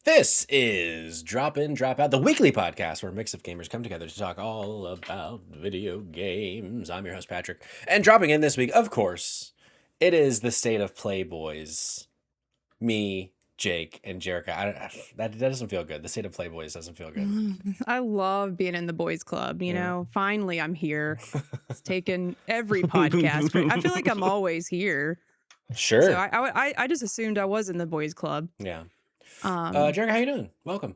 This is Drop In, Drop Out, the weekly podcast where a mix of gamers come together to talk all about video games. I'm your host, Patrick. And dropping in this week, of course, it is the State of Play boys. Me, Jake, and Jerica. That doesn't feel good. The State of Play boys doesn't feel good. I love being in the boys club. You Yeah. know, finally I'm here. It's taken every podcast, but I feel like I'm always here. Sure. So I just assumed I was in the boys club. Yeah. Jerica, how you doing? Welcome.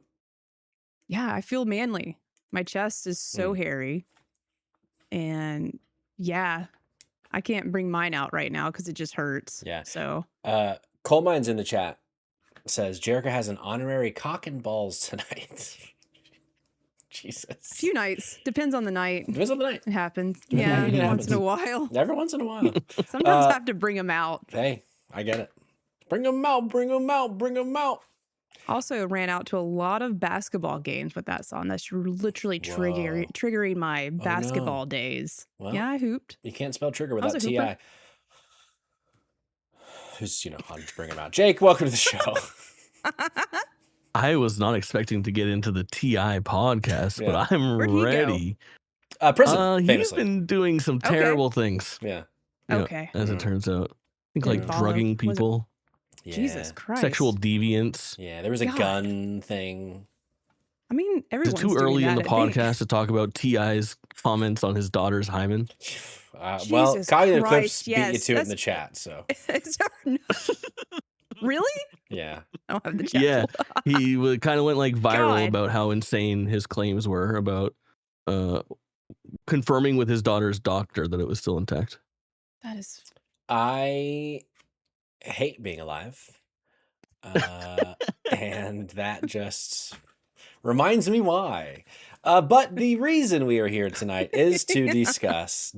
Yeah, I feel manly. My chest is so hairy. And yeah, I can't bring mine out right now because it just hurts. Yeah. So Coal Mines in the chat says Jerica has an honorary cock and balls tonight. Jesus. A few nights. Depends on the night. Depends on the night. It happens. It Yeah, happens. once in a while. Every once in a while. Sometimes I have to bring them out. Hey, I get it. Bring them out, bring them out, bring them out. Also ran out to a lot of basketball games with that song. That's literally triggering my basketball days. Well, yeah, I hooped. You can't spell trigger without T.I. Who's, on to bring him out. Jake, welcome to the show. I was not expecting to get into the T.I. podcast, but I'm ready. Prison, he's famously. been doing some terrible things. Yeah. Okay. As it turns out. I think like drugging people. Yeah. Jesus Christ. Sexual deviance. Yeah, there was a gun thing. I mean, everyone's too early in the podcast to talk about T.I.'s comments on his daughter's hymen. Well, Cognitive Clips beat you to it in the that's- chat, so. Really? Yeah. I don't have the chat. Yeah, he kind of went like viral God. about how insane his claims were about confirming with his daughter's doctor that it was still intact. That is. I hate being alive. And that just reminds me why. But the reason we are here tonight is to discuss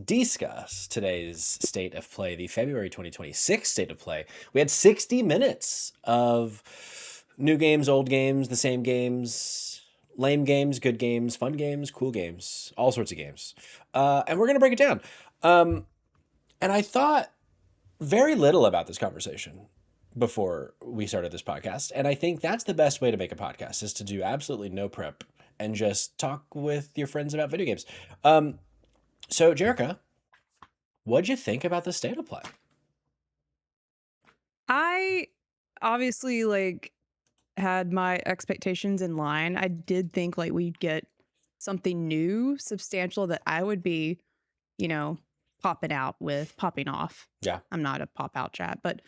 today's State of Play, the February 2026 State of Play. We had 60 minutes of new games, old games, the same games, lame games, good games, fun games, cool games, all sorts of games. And we're going to break it down. And I thought very little about this conversation before we started this podcast. And I think that's the best way to make a podcast, is to do absolutely no prep and just talk with your friends about video games. So Jerica, what'd you think about the State of Play? I obviously had my expectations in line. I did think we'd get something new, substantial that I would be, popping off. Yeah. I'm not a pop out chat, but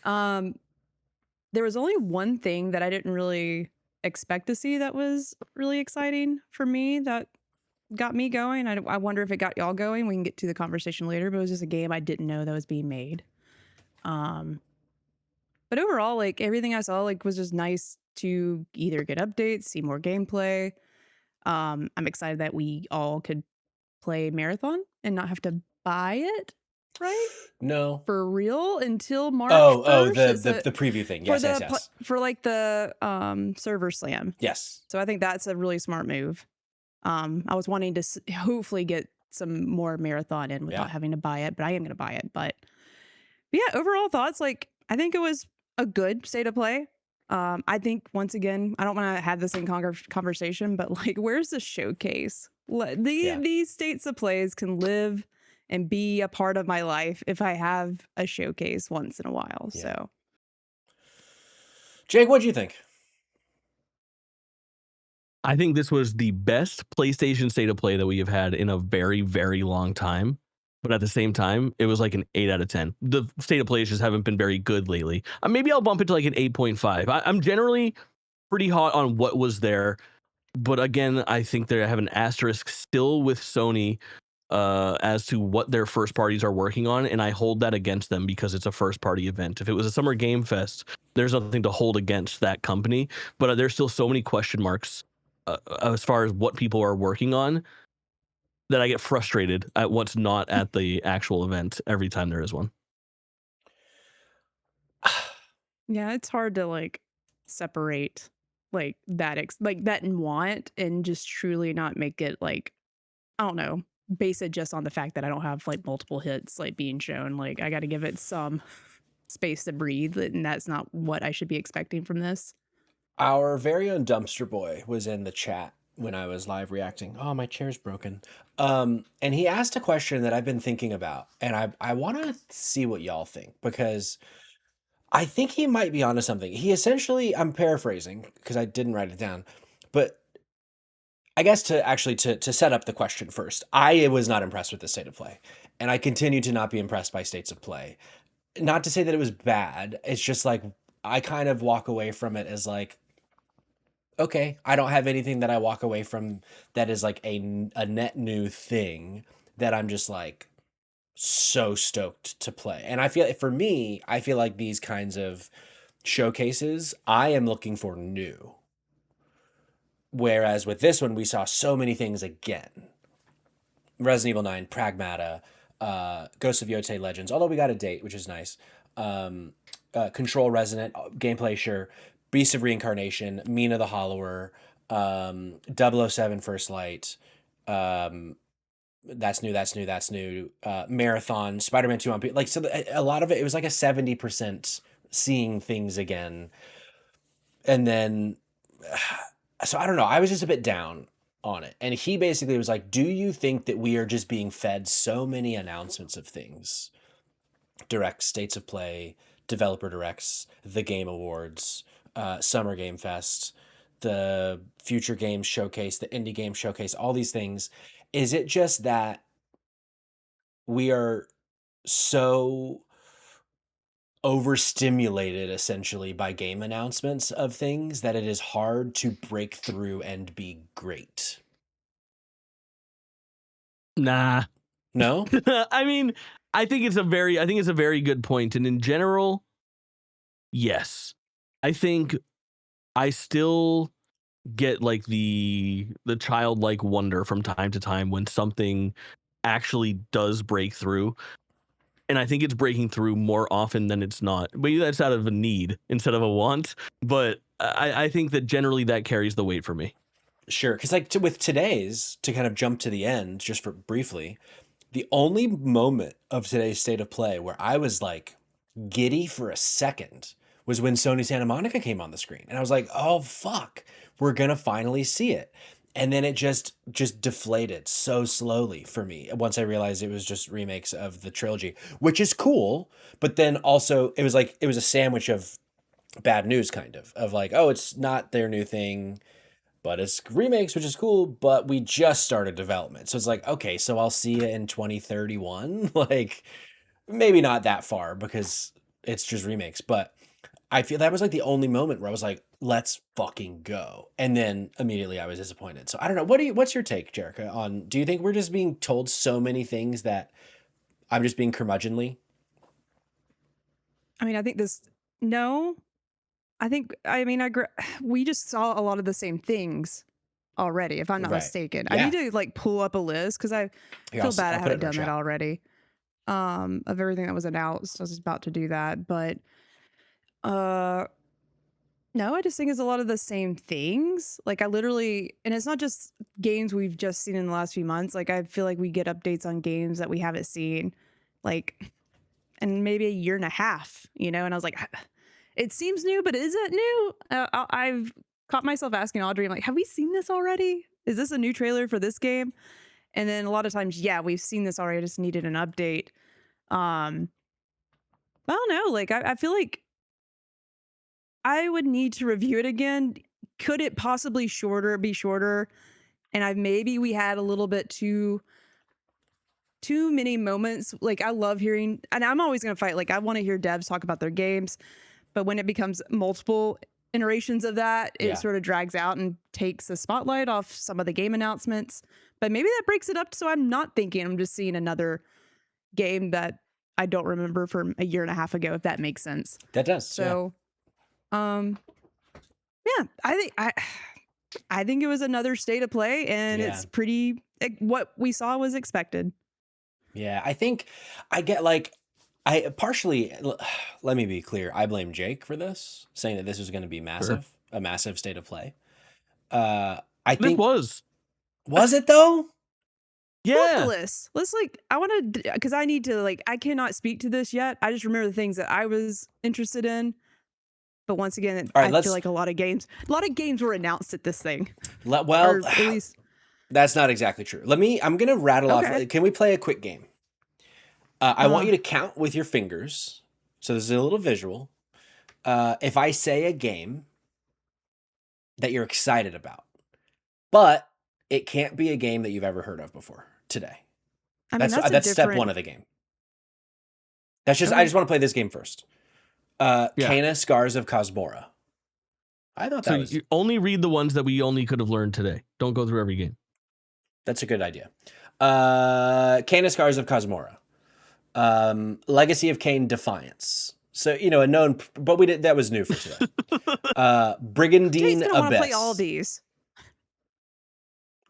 there was only one thing that I didn't really expect to see that was really exciting for me that got me going. I wonder if it got y'all going. We can get to the conversation later, but it was just a game I didn't know that was being made. But overall, everything I saw was just nice to either get updates, see more gameplay. I'm excited that we all could play Marathon and not have to buy it, right? No. For real until March 1st? The preview thing. Yes, yes. For the server slam. Yes. So I think that's a really smart move. I was wanting to hopefully get some more Marathon in without having to buy it, but I am going to buy it. But yeah, overall thoughts, I think it was a good State of Play. I think, once again, I don't want to have this in conversation, but where's the showcase? These States of Plays can live and be a part of my life if I have a showcase once in a while. Yeah. So, Jake, what'd you think? I think this was the best PlayStation State of Play that we have had in a very, very long time. But at the same time, it was an 8 out of 10. The State of Plays just haven't been very good lately. Maybe I'll bump it to an 8.5. I'm generally pretty hot on what was there. But again, I think they have an asterisk still with Sony as to what their first parties are working on. And I hold that against them because it's a first party event. If it was a Summer Game Fest, there's nothing to hold against that company. But there's still so many question marks as far as what people are working on that I get frustrated at what's not at the actual event every time there is one. Yeah, it's hard to separate that and want and just truly not make it I don't know, base it just on the fact that I don't have multiple hits being shown. I got to give it some space to breathe, and that's not what I should be expecting from this. Our very own Dumpster Boy was in the chat when I was live reacting. Oh, my chair's broken. And he asked a question that I've been thinking about, and I want to see what y'all think, because I think he might be onto something. He essentially, I'm paraphrasing because I didn't write it down, but I guess to set up the question first, I was not impressed with the state of play, and I continue to not be impressed by states of play. Not to say that it was bad. It's just like I kind of walk away from it as like, okay, I don't have anything that I walk away from that is like a net new thing that I'm just like so stoked to play. And I feel, for me, I feel like these kinds of showcases, I am looking for new. Whereas with this one, we saw so many things again. Resident Evil 9, Pragmata, Ghost of Yotei Legends, although we got a date, which is nice. Control Resonant, gameplay, sure. Beast of Reincarnation, Mina the Hollower, 007 First Light, that's new. Marathon, Spider-Man 2 on like, so a lot of it was like a 70% seeing things again. And then so I don't know, I was just a bit down on it. And he basically was like, do you think that we are just being fed so many announcements of things? Direct states of play, developer directs, the Game Awards, Summer Game Fest, the Future Games Showcase, the Indie Game Showcase, all these things. Is it just that we are so overstimulated essentially by game announcements of things that it is hard to break through and be great? Nah. No? I mean, I think it's a very good point. And in general, yes. I think I still get like the childlike wonder from time to time when something actually does break through. And I think it's breaking through more often than it's not. Maybe that's out of a need instead of a want. But I think that generally that carries the weight for me. Sure. Because like with today's, to kind of jump to the end just for briefly, the only moment of today's state of play where I was like giddy for a second was when Sony Santa Monica came on the screen. And I was like, oh, fuck, we're going to finally see it. And then it just deflated so slowly for me once I realized it was just remakes of the trilogy, which is cool. But then also it was like, it was a sandwich of bad news kind of like, oh, it's not their new thing, but it's remakes, which is cool, but we just started development. So it's like, okay, so I'll see it in 2031. Like, maybe not that far because it's just remakes, but I feel that was like the only moment where I was like, let's fucking go. And then immediately I was disappointed. So I don't know. What's your take, Jerica, on, do you think we're just being told so many things that I'm just being curmudgeonly? I mean, I think no, we just saw a lot of the same things already, if I'm not Right. mistaken. I Yeah. need to like pull up a list because I Here, feel bad I I'll put it haven't in our done that chat. already. Of everything that was announced, I was about to do that, but no, I just think it's a lot of the same things. Like I literally, and it's not just games we've just seen in the last few months. Like I feel like we get updates on games that we haven't seen, like, in maybe a year and a half, you know. And I was like, it seems new, but is it new? I've caught myself asking Audrey, I'm like, have we seen this already? Is this a new trailer for this game? And then a lot of times, yeah, we've seen this already. I just needed an update. I don't know. Like I feel like I would need to review it again. Could it possibly be shorter? And maybe we had a little bit too many moments. Like I love hearing, and I'm always going to fight. Like I want to hear devs talk about their games, but when it becomes multiple iterations of that, it sort of drags out and takes the spotlight off some of the game announcements. But maybe that breaks it up so I'm not thinking I'm just seeing another game that I don't remember from a year and a half ago, if that makes sense. That does. So, yeah, I think it was another state of play, and it's pretty, what we saw was expected. Yeah, I think I get like, I partially, let me be clear, I blame Jake for this, saying that this was going to be massive, a massive state of play. I think was it though? Yeah. Windless. Let's like, I want to, because I need to like, I cannot speak to this yet. I just remember the things that I was interested in. But once again, All right, I feel like a lot of games were announced at this thing. well, or at least that's not exactly true. I'm going to rattle off. Can we play a quick game? I want you to count with your fingers. So this is a little visual. If I say a game that you're excited about, but it can't be a game that you've ever heard of before today. I mean, that's step one of the game. That's just, I just want to play this game first. Kain, Scars of Kosmora. I thought that was... you only read the ones that we only could have learned today. Don't go through every game. That's a good idea. Kain, Scars of Kosmora. Legacy of Kain, Defiance. So, you know, a known, but that was new for today. Brigandine Abyss. Want to play all these.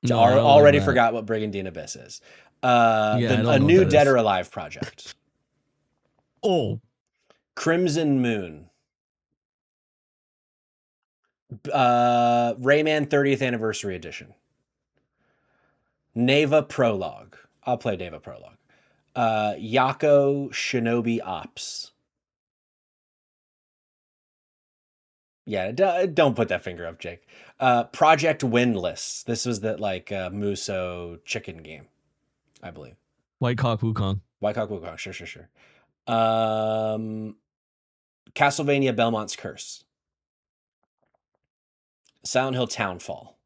No, already forgot what Brigandine Abyss is. A new Dead or Alive project. Oh. Crimson Moon. Rayman 30th Anniversary Edition. Neva Prologue. I'll play Neva Prologue. Yakoh Shinobi Ops. Yeah, don't put that finger up, Jake. Project Windless. This was the Muso chicken game, I believe. White Cock Wukong. White Cock Wukong. Sure. Castlevania Belmont's Curse. Silent Hill Townfall.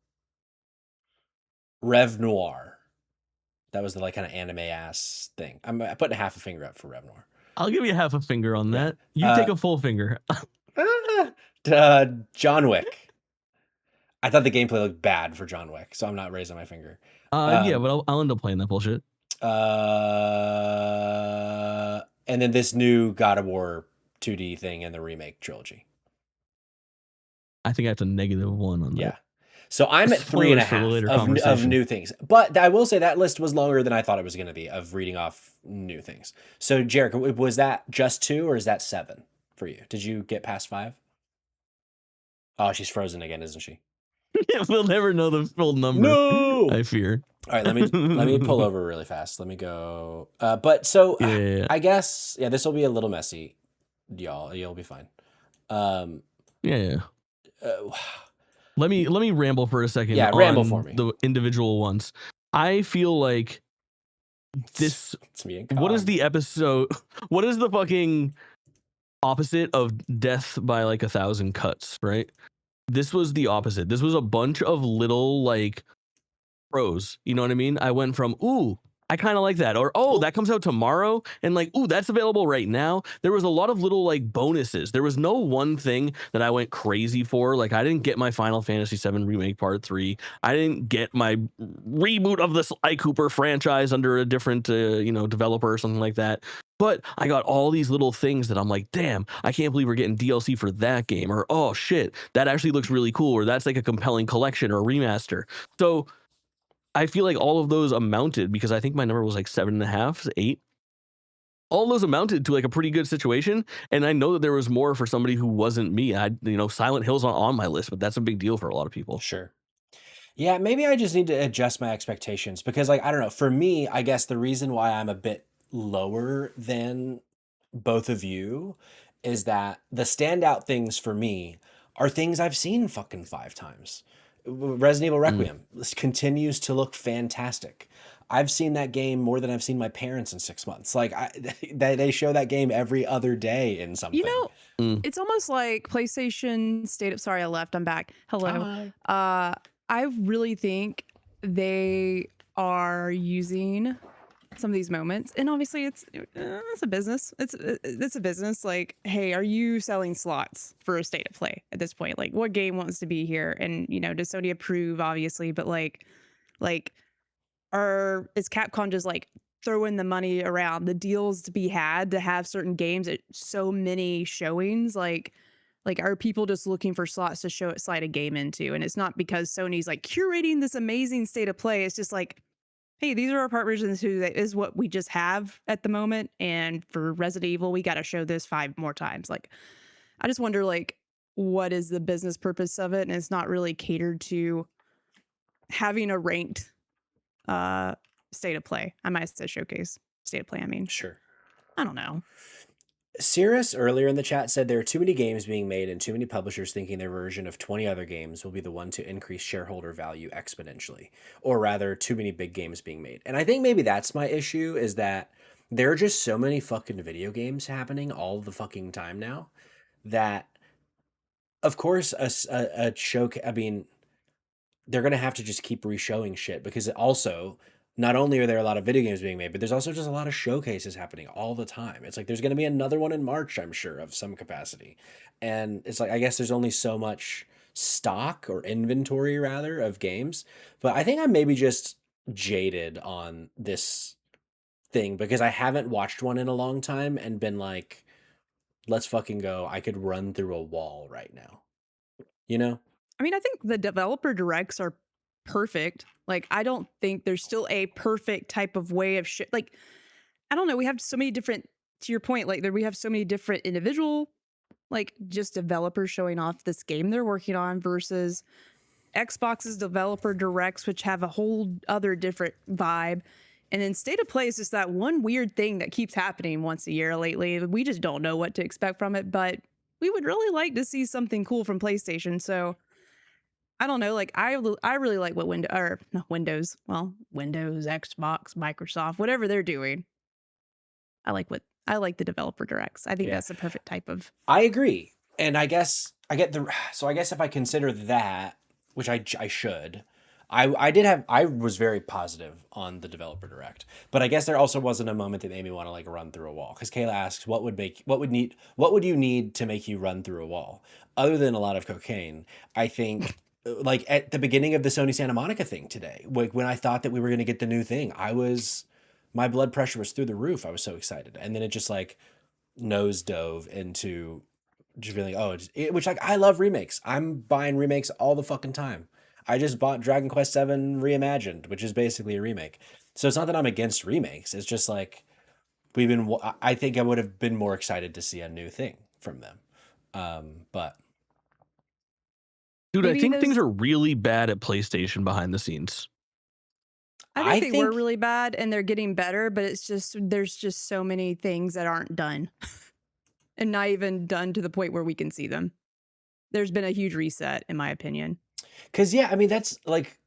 Rev Noir. That was the kind of anime ass thing. I'm putting half a finger up for Rev Noir. I'll give you half a finger on that. You take a full finger. John Wick. I thought the gameplay looked bad for John Wick, so I'm not raising my finger. Yeah, but I'll end up playing that bullshit. And then this new God of War 2D thing in the remake trilogy. I think I have to -1 on that. Yeah. So I'm at 3.5 of new things. But I will say that list was longer than I thought it was going to be of reading off new things. So, Jarek, was that just 2 or is that 7 for you? Did you get past 5? Oh, she's frozen again, isn't she? We'll never know the full number. No, I fear. All right, let me pull over really fast. Let me go. I guess this will be a little messy, y'all. You'll be fine. Let me ramble for a second. Yeah, ramble for me. The individual ones. I feel like this. It's me and what is the episode? What is the fucking opposite of death by 1,000 cuts? Right. This was the opposite. This was a bunch of little pros. You know what I mean? I went from I kind of like that, or that comes out tomorrow, and that's available right now. There was a lot of little bonuses. There was no one thing that I went crazy for. I didn't get my Final Fantasy VII Remake Part 3. I didn't get my reboot of the Sly Cooper franchise under a different developer or something like that. But I got all these little things that I'm like, damn, I can't believe we're getting DLC for that game, or oh shit, that actually looks really cool, or that's a compelling collection or a remaster. So I feel like all of those amounted, because I think my number was 7.5, 8. All those amounted to a pretty good situation. And I know that there was more for somebody who wasn't me. Silent Hill's on my list, but that's a big deal for a lot of people. Sure. Yeah, maybe I just need to adjust my expectations because I don't know. For me, I guess the reason why I'm a bit lower than both of you is that the standout things for me are things I've seen fucking 5 times. Resident Evil Requiem continues to look fantastic. I've seen that game more than I've seen my parents in 6 months. They show that game every other day in something. It's almost like PlayStation State of... Sorry, I left. I'm back. Hello. I really think they are using some of these moments, and obviously it's a business. It's a business. Hey, are you selling slots for a state of play at this point? What game wants to be here? And does Sony approve? Obviously, but is Capcom just throwing the money around the deals to be had to have certain games at so many showings? Are people just looking for slots to slide a game into? And it's not because Sony's curating this amazing state of play. It's just hey, these are our partners, and this is what we just have at the moment. And for Resident Evil, we got to show this 5 more times. I just wonder, what is the business purpose of it? And it's not really catered to having a ranked state of play. I might say showcase state of play. I mean, sure. I don't know. Cirrus earlier in the chat said there are too many games being made and too many publishers thinking their version of 20 other games will be the one to increase shareholder value exponentially, or rather too many big games being made. And I think maybe that's my issue, is that there are just so many fucking video games happening all the fucking time now that, of course, a show, I mean, they're going to have to just keep re-showing shit, because also, not only are there a lot of video games being made, but there's also just a lot of showcases happening all the time. It's like there's going to be another one in March, I'm sure, of some capacity. And it's like, I guess there's only so much stock or inventory, rather, of games. But I think I'm maybe just jaded on this thing because I haven't watched one in a long time and been like, let's fucking go. I could run through a wall right now. You know? I mean, I think the developer directs are perfect. Like, I don't think there's still a perfect type of way of like, I don't know. We have so many different, to your point, like we have so many different individual, like just developers showing off this game they're working on versus Xbox's developer directs, which have a whole other different vibe. And then State of Play is just that one weird thing that keeps happening once a year lately. We just don't know what to expect from it, but we would really like to see something cool from PlayStation. So I don't know. Like I really like what Windows, Xbox, Microsoft, whatever they're doing. I like the developer directs. I think Yeah. that's the perfect type of. I agree. And I guess I get so I guess if I consider that, which I should, I was very positive on the developer direct, but I guess there also wasn't a moment that made me want to like run through a wall. Because Kayla asks, what would you need to make you run through a wall other than a lot of cocaine? I think like at the beginning of the Sony Santa Monica thing today, like when I thought that we were going to get the new thing, my blood pressure was through the roof. I was so excited. And then it just like nose dove into just feeling, which like I love remakes. I'm buying remakes all the fucking time. I just bought Dragon Quest VII Reimagined, which is basically a remake. So it's not that I'm against remakes. It's just like I think I would have been more excited to see a new thing from them. But dude, I think things are really bad at PlayStation behind the scenes. I think they were really bad and they're getting better, but it's just there's just so many things that aren't done and not even done to the point where we can see them. There's been a huge reset, in my opinion. Because, yeah, I mean, that's like,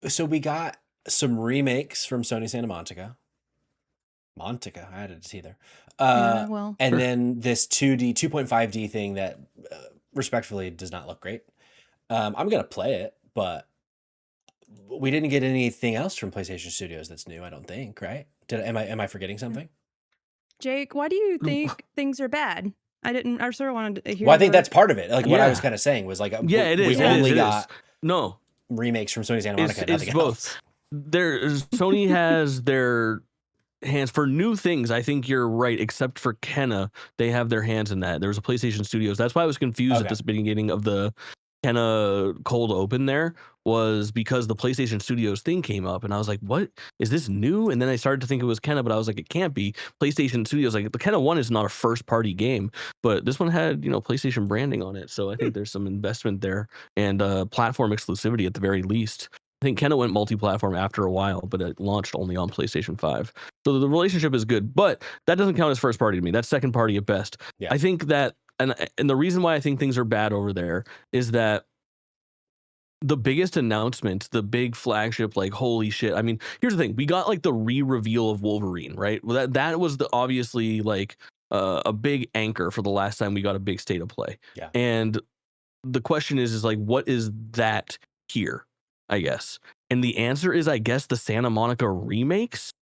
so we got some remakes from Sony Santa Monica. I added a T there. And then this 2.5D thing that respectfully does not look great. I'm going to play it, but we didn't get anything else from PlayStation Studios that's new, I don't think, right? Am I forgetting something? Jake, why do you think things are bad? I sort of wanted to hear. Well, I think that's part of it. Like what I was kind of saying was like, we only got remakes from Sony Santa Monica. It's both. Sony has their hands for new things. I think you're right, except for Kenna, they have their hands in that. There was a PlayStation Studios. That's why I was confused at this beginning of the Kenna cold open there, was because the PlayStation Studios thing came up and I was like, what is this new? And then I started to think it was Kenna, but I was like, it can't be. PlayStation Studios, like the Kenna 1 is not a first party game, but this one had, PlayStation branding on it. So I think there's some investment there and platform exclusivity at the very least. I think Kenna went multi-platform after a while, but it launched only on PlayStation 5. So the relationship is good, but that doesn't count as first party to me. That's second party at best. Yeah. I think that, and the reason why I think things are bad over there is that the biggest announcement, the big flagship, like, holy shit. I mean, here's the thing. We got like the re-reveal of Wolverine, right? Well, that was obviously like a big anchor for the last time we got a big state of play. Yeah. And the question is like, what is that here, I guess? And the answer is, I guess, the Santa Monica remakes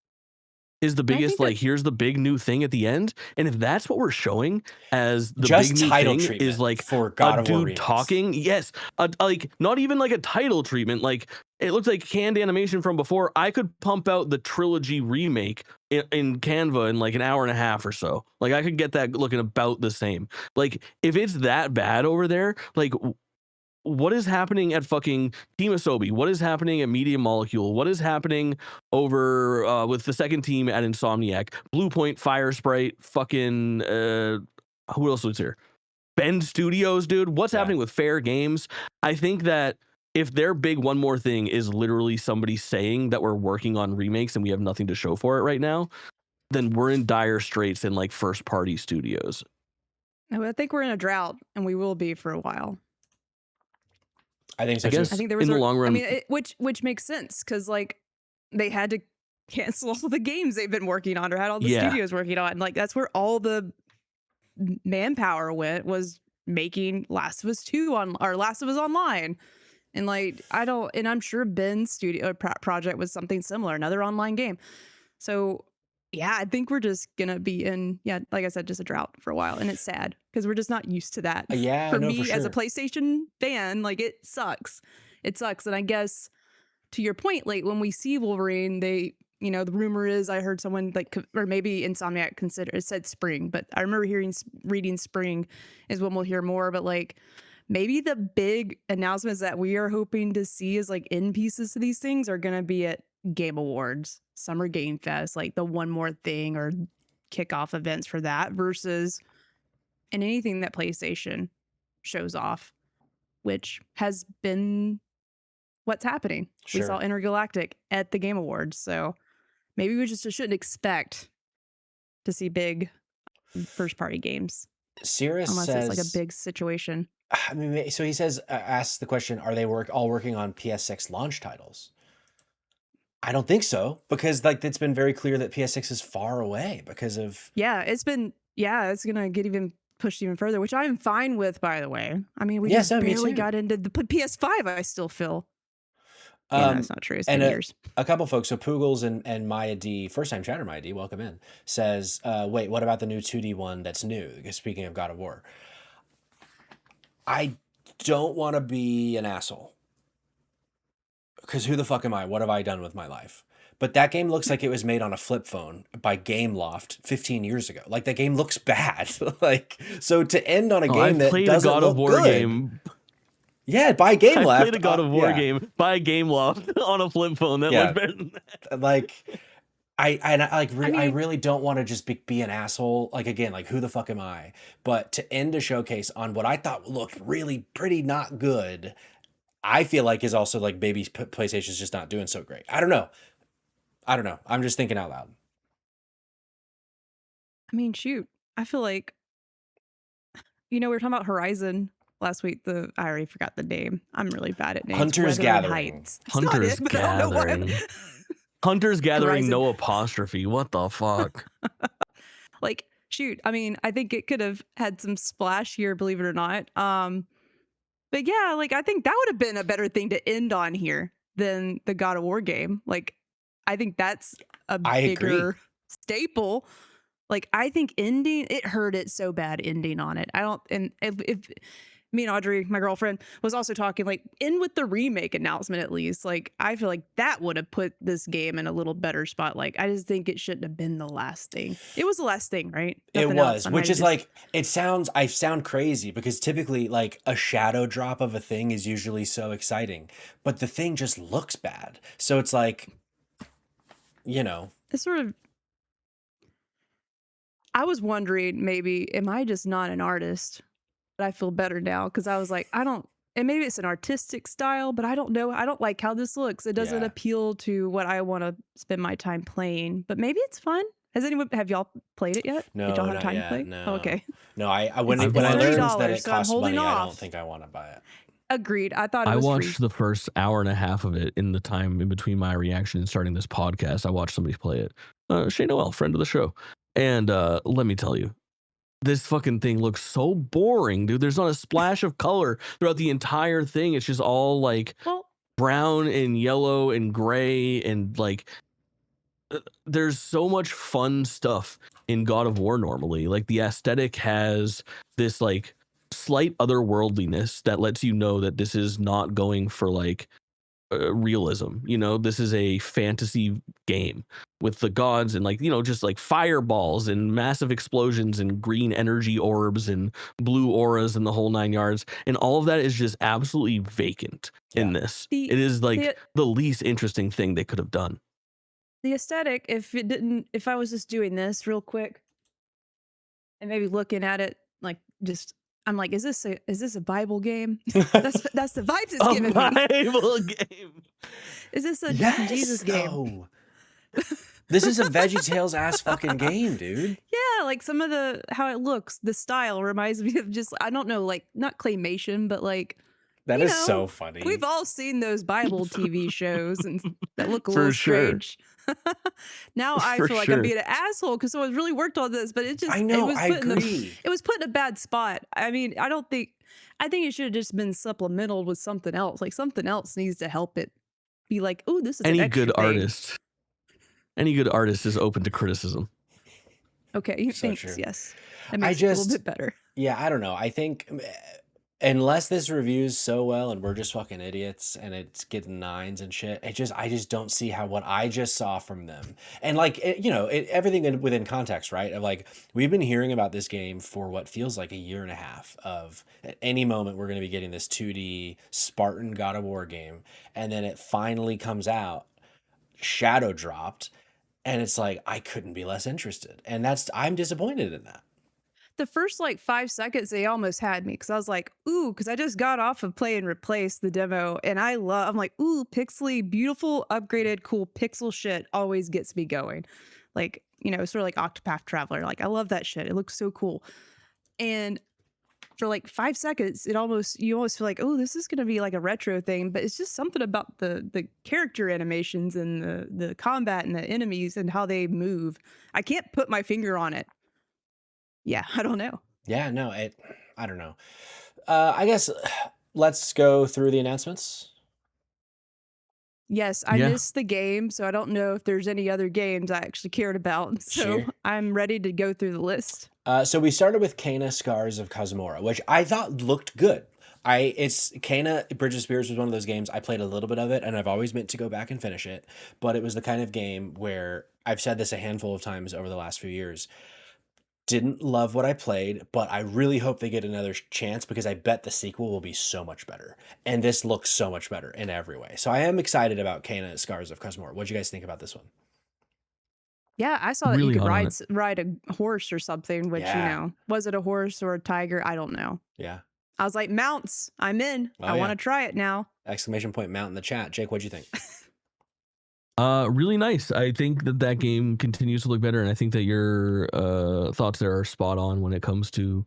is the biggest, like, here's the big new thing at the end. And if that's what we're showing as the just big new title thing is like for God a of War dude talking, yes, like not even like a title treatment, like it looks like canned animation from before. I could pump out the trilogy remake in Canva in like an hour and a half or so. Like I could get that looking about the same. Like if it's that bad over there, like what is happening at fucking Team Asobi? What is happening at Media Molecule? What is happening over with the second team at Insomniac? Bluepoint, Fire Sprite, fucking who else was here? Bend Studios, dude. What's happening with Fair Games? I think that if their big one more thing is literally somebody saying that we're working on remakes and we have nothing to show for it right now, then we're in dire straits in like first party studios. No, I think we're in a drought, and we will be for a while. I think so. I guess I think there was in the long run. I mean, which makes sense because like they had to cancel all the games they've been working on or had all the studios working on. Like that's where all the manpower went, was making Last of Us 2 on or Last of Us Online. And like I'm sure Ben's studio project was something similar, another online game. So yeah, I think we're just gonna be in, like I said, just a drought for a while, and it's sad because we're just not used to that. For me as a PlayStation fan, like it sucks. And I guess to your point, like when we see Wolverine, they, the rumor is, I heard someone like, or maybe Insomniac said spring, but I remember reading spring is when we'll hear more. But like maybe the big announcements that we are hoping to see as like end pieces to these things are gonna be at Game Awards, Summer Game Fest, like the one more thing or kickoff events for that, versus in anything that PlayStation shows off, which has been what's happening. Sure. We saw Intergalactic at the Game Awards, so maybe we just shouldn't expect to see big first party games. Cirrus unless says, it's like a big situation. I mean, so he says, asks the question, are they all working on PS6 launch titles? I don't think so, because like it's been very clear that PS6 is far away because of it's gonna get even pushed even further, which I'm fine with, by the way. I mean, we just barely got into the PS5. I still feel that's not true. It's been years. A couple folks, so Poogles and Maya D, first time chatter Maya D, welcome in, says, wait, what about the new 2D one that's new? Speaking of God of War, I don't want to be an asshole, because who the fuck am I? What have I done with my life? But that game looks like it was made on a flip phone by Gameloft 15 years ago. Like that game looks bad. Like, so to end on a game that doesn't look good. Game. Yeah, by Gameloft. I played a God of War game by Gameloft on a flip phone. That looked better than that. Like, I really don't want to just be an asshole. Like again, like who the fuck am I? But to end a showcase on what I thought looked really pretty not good, I feel like is also like maybe PlayStation's just not doing so great. I don't know. I'm just thinking out loud. I mean, shoot. I feel like, we were talking about Horizon last week. I already forgot the name. I'm really bad at names. Hunter's Gathering. Hunter's Gathering. Hunter's Gathering, Horizon. No apostrophe. What the fuck? Like, shoot. I mean, I think it could have had some splash here, believe it or not. But yeah, like I think that would have been a better thing to end on here than the God of War game. Like, I think that's a bigger staple. Like, I think it hurt it so bad ending on it. And if me and Audrey, my girlfriend, was also talking, like, end with the remake announcement at least. Like, I feel like that would have put this game in a little better spot. Like, I just think it shouldn't have been the last thing. It was the last thing, right? Nothing it was, which is like, I sound crazy because typically, like, a shadow drop of a thing is usually so exciting, but the thing just looks bad. So it's like, It's sort of, I was wondering, maybe, am I just not an artist? But I feel better now because I was like, and maybe it's an artistic style, but I don't know. I don't like how this looks. It doesn't appeal to what I want to spend my time playing, but maybe it's fun. Have y'all played it yet? No, Did y'all have time yet, to play? No. Oh, okay. No, when I learned that it costs money, I don't think I want to buy it. Agreed. I thought it was watched free. The first hour and a half of it in the time in between my reaction and starting this podcast. I watched somebody play it. Shay Noel, friend of the show. And let me tell you, this fucking thing looks so boring, dude. There's not a splash of color throughout the entire thing. It's just all like brown and yellow and gray. And like, there's so much fun stuff in God of War normally. Like the aesthetic has this like slight otherworldliness that lets you know that this is not going for like realism. This is a fantasy game with the gods and like, just like fireballs and massive explosions and green energy orbs and blue auras and the whole 9 yards. And all of that is just absolutely vacant in this. It is like the least interesting thing they could have done. The aesthetic, if I was just doing this real quick and maybe looking at it, like just, I'm like, is this a Bible game? That's the vibes it's giving me. A Bible game. Is this a Jesus game? This is a VeggieTales ass fucking game, dude. Yeah, like some of the how it looks, the style reminds me of just I don't know, like not claymation, but like That you is know, so funny. we've all seen those Bible TV shows and that look a For little sure. strange. Now I For feel like sure. I'm being an asshole because someone's really worked on this, but it just I know, it was I put in agree. it was put in a bad spot. I mean, I think it should have just been supplemental with something else. Like something else needs to help it be like, oh, this is an Any extra good thing. any good artist is open to criticism. Okay, So thanks. true. Yes, that makes it a little bit better. Yeah, I don't know. I think unless this reviews so well and we're just fucking idiots and it's getting 9s and shit, I just don't see how what I just saw from them and like everything within context, right? Of like we've been hearing about this game for what feels like a year and a half. Of at any moment we're going to be getting this 2D Spartan God of War game, and then it finally comes out, shadow dropped, and it's like I couldn't be less interested, and I'm disappointed in that. The first like 5 seconds, they almost had me because I was like, ooh, because I just got off of Play and Replace the demo, and I'm like, ooh, pixely, beautiful, upgraded, cool pixel shit always gets me going. Like, sort of like Octopath Traveler. Like, I love that shit. It looks so cool. And for like 5 seconds, you almost feel like, oh, this is gonna be like a retro thing, but it's just something about the character animations and the combat and the enemies and how they move. I can't put my finger on it. Yeah, I don't know. Yeah, no, I don't know. I guess let's go through the announcements. Yes, I missed the game, so I don't know if there's any other games I actually cared about. So I'm ready to go through the list. So we started with Kain, Scars of Kosmora, which I thought looked good. Kain, Bridge of Spirits was one of those games. I played a little bit of it, and I've always meant to go back and finish it. But it was the kind of game where I've said this a handful of times over the last few years. Didn't love what I played, but I really hope they get another chance because I bet the sequel will be so much better. And this looks so much better in every way. So I am excited about Kain, Scars of Kosmora. What do you guys think about this one? Yeah, I saw Really that you could ride a horse or something, which, was it a horse or a tiger? I don't know. Yeah. I was like, mounts, I'm in. I want to try it now. Exclamation point mount in the chat. Jake, what'd you think? Really nice. I think that game continues to look better, and I think that your thoughts there are spot on when it comes to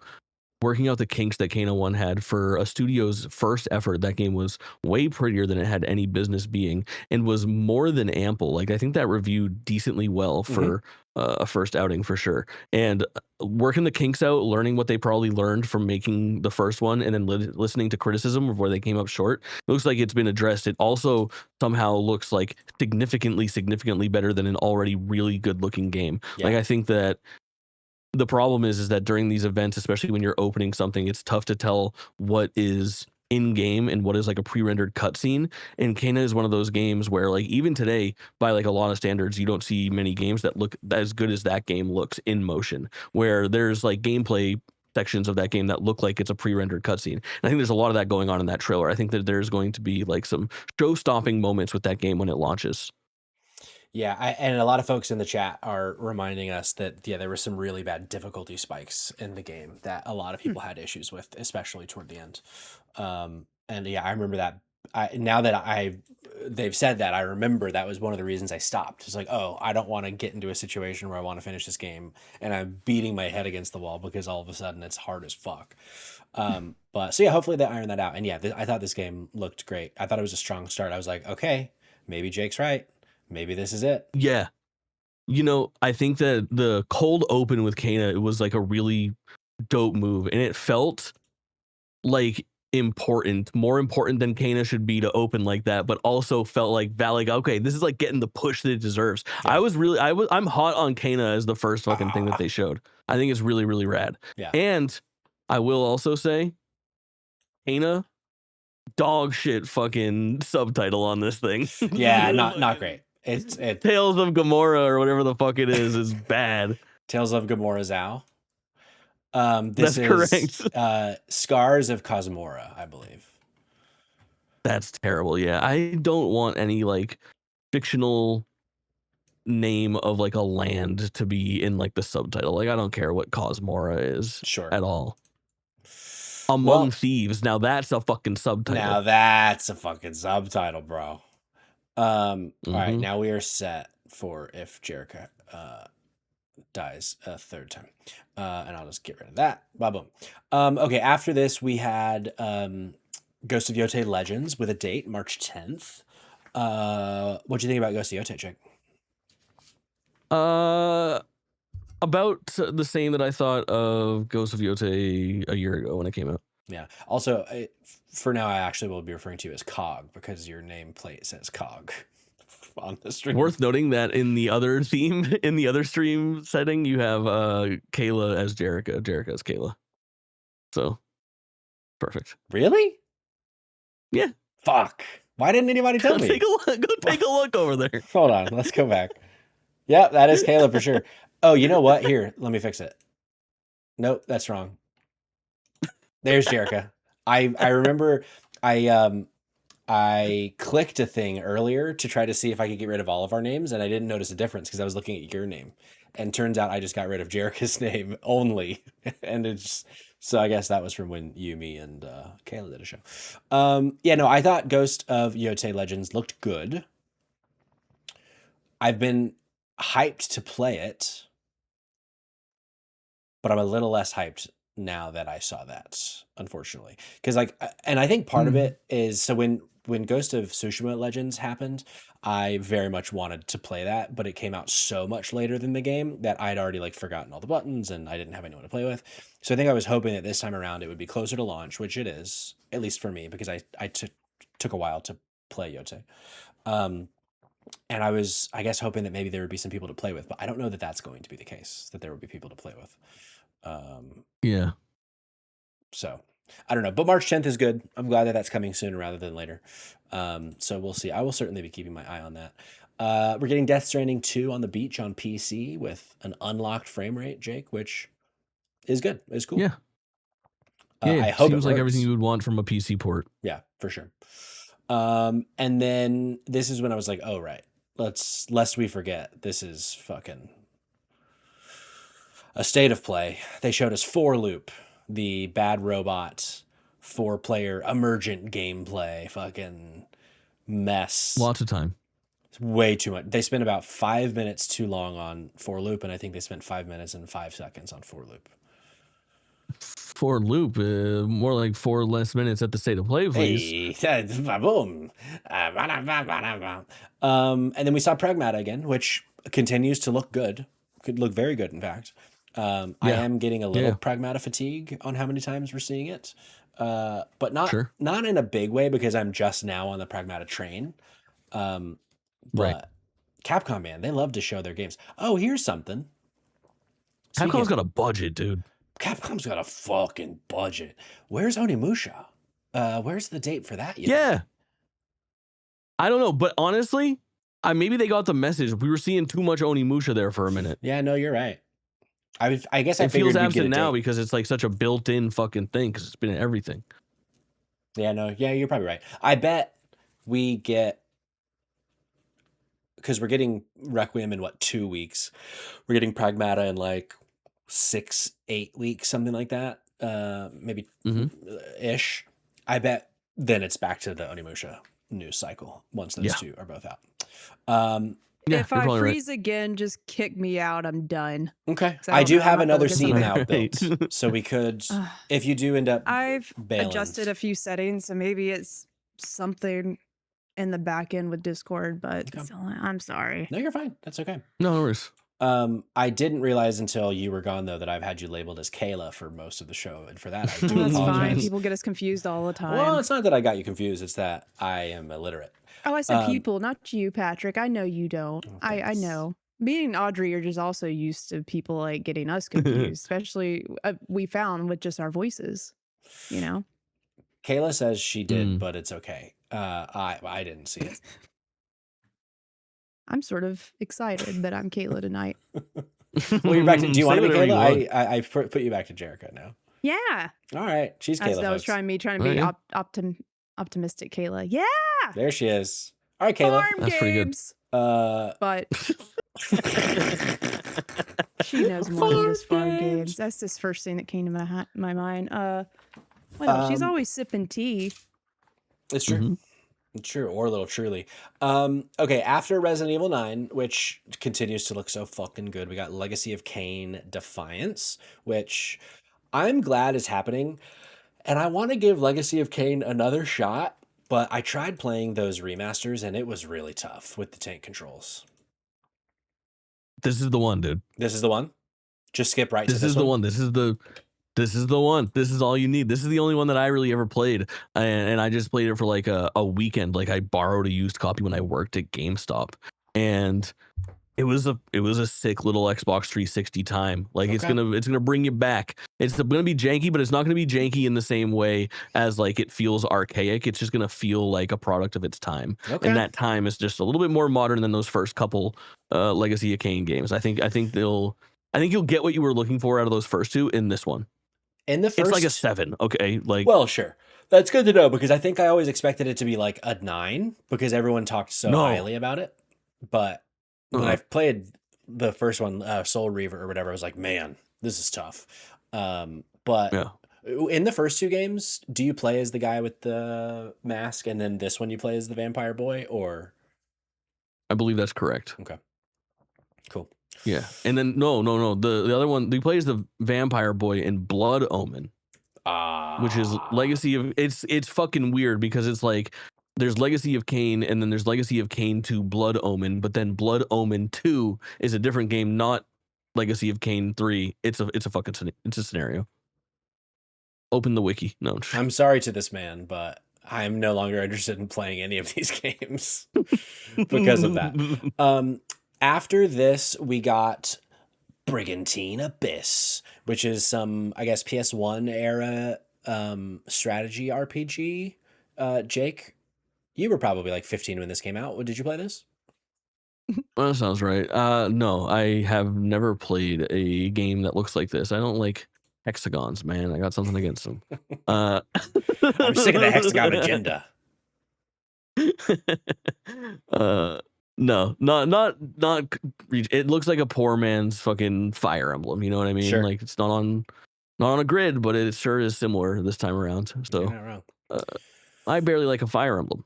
working out the kinks that Kain 1 had. For a studio's first effort, that game was way prettier than it had any business being and was more than ample. Like, I think that reviewed decently well for a first outing for sure. And working the kinks out, learning what they probably learned from making the first one, and then listening to criticism of where they came up short, it looks like it's been addressed. It also somehow looks like significantly better than an already really good looking game. Yeah. Like, I think that the problem is that during these events, especially when you're opening something, it's tough to tell what is in game and what is like a pre-rendered cutscene. And Kain is one of those games where, like, even today, by like a lot of standards, you don't see many games that look as good as that game looks in motion, where there's like gameplay sections of that game that look like it's a pre-rendered cutscene. And I think there's a lot of that going on in that trailer. I think that there's going to be like some show-stopping moments with that game when it launches. Yeah, and a lot of folks in the chat are reminding us that, there were some really bad difficulty spikes in the game that a lot of people had issues with, especially toward the end. And yeah, I remember that. Now that they've said that, I remember that was one of the reasons I stopped. It's like, oh, I don't want to get into a situation where I want to finish this game and I'm beating my head against the wall because all of a sudden it's hard as fuck. But so yeah, hopefully they iron that out. And yeah, I thought this game looked great. I thought it was a strong start. I was like, okay, maybe Jake's right. Maybe this is it. Yeah. I think that the cold open with Kain, it was like a really dope move, and it felt like more important than Kain should be to open like that, but also felt like okay, this is like getting the push that it deserves. Yeah. I'm hot on Kain as the first fucking thing that they showed. I think it's really, really rad. Yeah. And I will also say, Kain, dog shit fucking subtitle on this thing. Yeah, not great. It's Tales of Gomorrah or whatever the fuck it is bad. Tales of Gomorrah Zao. That's correct. Scars of Kosmora, I believe. That's terrible. Yeah, I don't want any like fictional name of like a land to be in like the subtitle. Like, I don't care what Kosmora is at all. Among Thieves. Now that's a fucking subtitle. bro. All right, now we are set for if Jericho dies a third time. And I'll just get rid of that. Boom. Okay, after this, we had Ghost of Yotei Legends with a date, March 10th. What'd you think about Ghost of Yotei, Jake? About the same that I thought of Ghost of Yotei a year ago when it came out. Yeah. Also, for now, I actually will be referring to you as Cog because your nameplate says Cog on the stream. Worth noting that in the other theme, in the other stream setting, you have Kayla as Jericho as Kayla. So, perfect. Really? Yeah. Fuck. Why didn't anybody tell me? Go take a look over there. Hold on. Let's go back. Yep, that is Kayla for sure. Oh, you know what? Here, let me fix it. Nope, that's wrong. There's Jericho. I remember I clicked a thing earlier to try to see if I could get rid of all of our names, and I didn't notice a difference because I was looking at your name. And turns out I just got rid of Jericho's name only. And it's so I guess that was from when you, me, and Kayla did a show. Yeah, no, I thought Ghost of Yotei Legends looked good. I've been hyped to play it, but I'm a little less hyped now that I saw that, unfortunately. Because and I think part of it is, so when Ghost of Tsushima Legends happened, I very much wanted to play that, but it came out so much later than the game that I'd already forgotten all the buttons and I didn't have anyone to play with. So I think I was hoping that this time around it would be closer to launch, which it is, at least for me, because I took a while to play Yotei. And I was, I guess, hoping that maybe there would be some people to play with, but I don't know that that's going to be the case, that there would be people to play with. Yeah. So I don't know, but March 10th is good. I'm glad that that's coming sooner rather than later. So we'll see. I will certainly be keeping my eye on that. We're getting Death Stranding 2 on the beach on PC with an unlocked frame rate, Jake, which is good. It's cool. Yeah. I hope seems it like works. everything you would want from a PC port. Yeah, for sure. And then this is when I was like, oh, right. Lest we forget, this is fucking a state of play. They showed us 4 Loop, the Bad Robot 4-player emergent gameplay fucking mess. Lots of time. It's way too much. They spent about 5 minutes too long on 4 Loop, and I think they spent 5 minutes and 5 seconds on 4 Loop. 4 Loop, more like 4 less minutes at the state of play, please. Hey, boom. And then we saw Pragmata again, which continues to look good. Could look very good, in fact. I am getting a little Pragmata fatigue on how many times we're seeing it, but not in a big way because I'm just now on the Pragmata train. But Capcom, man, they love to show their games. Oh, here's something. Capcom's got a budget, dude. Capcom's got a fucking budget. Where's Onimusha? Where's the date for that? Yeah. I don't know, but honestly, maybe they got the message. We were seeing too much Onimusha there for a minute. Yeah, no, you're right. I guess it feels absent now because it's such a built-in fucking thing because it's been in everything. Yeah, no, yeah, you're probably right. I bet we get, because we're getting Requiem in 2 weeks. We're getting Pragmata in 6-8 weeks, something like that. Maybe ish. I bet then it's back to the Onimusha news cycle once those two are both out. If I freeze again, just kick me out. I'm done. Okay. I do have another scene now built. So we could, if you do end up I've bailing. adjusted a few settings, so maybe it's something in the back end with Discord, but still, I'm sorry. No, you're fine. That's okay. No worries. I didn't realize until you were gone, though, that I've had you labeled as Kayla for most of the show. And for that, I do That's apologize. fine. People get us confused all the time. Well, it's not that I got you confused. It's that I am illiterate. Oh, I said people, not you, Patrick. I know you don't. I know. Me and Audrey are just also used to people getting us confused, especially we found with just our voices, Kayla says she did, but it's okay. I didn't see it. I'm sort of excited that I'm Kayla tonight. Well, you're back to. Do you want to be Kayla? I put you back to Jericho now. Yeah. All right, she's Kayla. That was trying to be optimistic, Kayla. Yeah. There she is. All right, Kayla. That's pretty good. But she knows more than just farm games. That's the first thing that came to my mind. What else? She's always sipping tea. It's true. True, or a little truly. Okay, after Resident Evil 9, which continues to look so fucking good, we got Legacy of Kain Defiance, which I'm glad is happening. And I want to give Legacy of Kain another shot, but I tried playing those remasters and it was really tough with the tank controls. This is the one, dude. This is the one? Just skip right to This this is the one? one. This is the one. This is all you need. This is the only one that I really ever played. And I just played it for like a weekend. Like I borrowed a used copy when I worked at GameStop. And it was a sick little Xbox 360 time. Like it's gonna bring you back. It's gonna be janky, but it's not gonna be janky in the same way as like it feels archaic. It's just gonna feel like a product of its time. And that time is just a little bit more modern than those first couple Legacy of Kain games. I think you'll get what you were looking for out of those first two in this one. In the first, it's like a 7, okay? Like, well, sure. That's good to know because I think I always expected it to be like a 9 because everyone talked so highly about it. But when I played the first one, Soul Reaver or whatever, I was like, man, this is tough. But in the first two games, do you play as the guy with the mask, and then this one you play as the vampire boy, or? I believe that's correct. Okay. Cool. Yeah, and then no. The other one, he plays the vampire boy in Blood Omen, which is Legacy of. It's fucking weird because it's like there's Legacy of Kain and then there's Legacy of Kain 2 Blood Omen, but then Blood Omen 2 is a different game, not Legacy of Kain 3. It's a scenario. Open the wiki. No, I'm sorry to this man, but I'm no longer interested in playing any of these games because of that. After this, we got Brigandine Abyss, which is some, I guess, PS1 era strategy RPG. Jake, you were probably like 15 when this came out. Did you play this? Well, that sounds right. No, I have never played a game that looks like this. I don't like hexagons, man. I got something against them. I'm sick of the hexagon agenda. No, not. It looks like a poor man's fucking Fire Emblem. You know what I mean? Sure. Like it's not on a grid, but it sure is similar this time around. So You're not wrong. I barely like a Fire Emblem.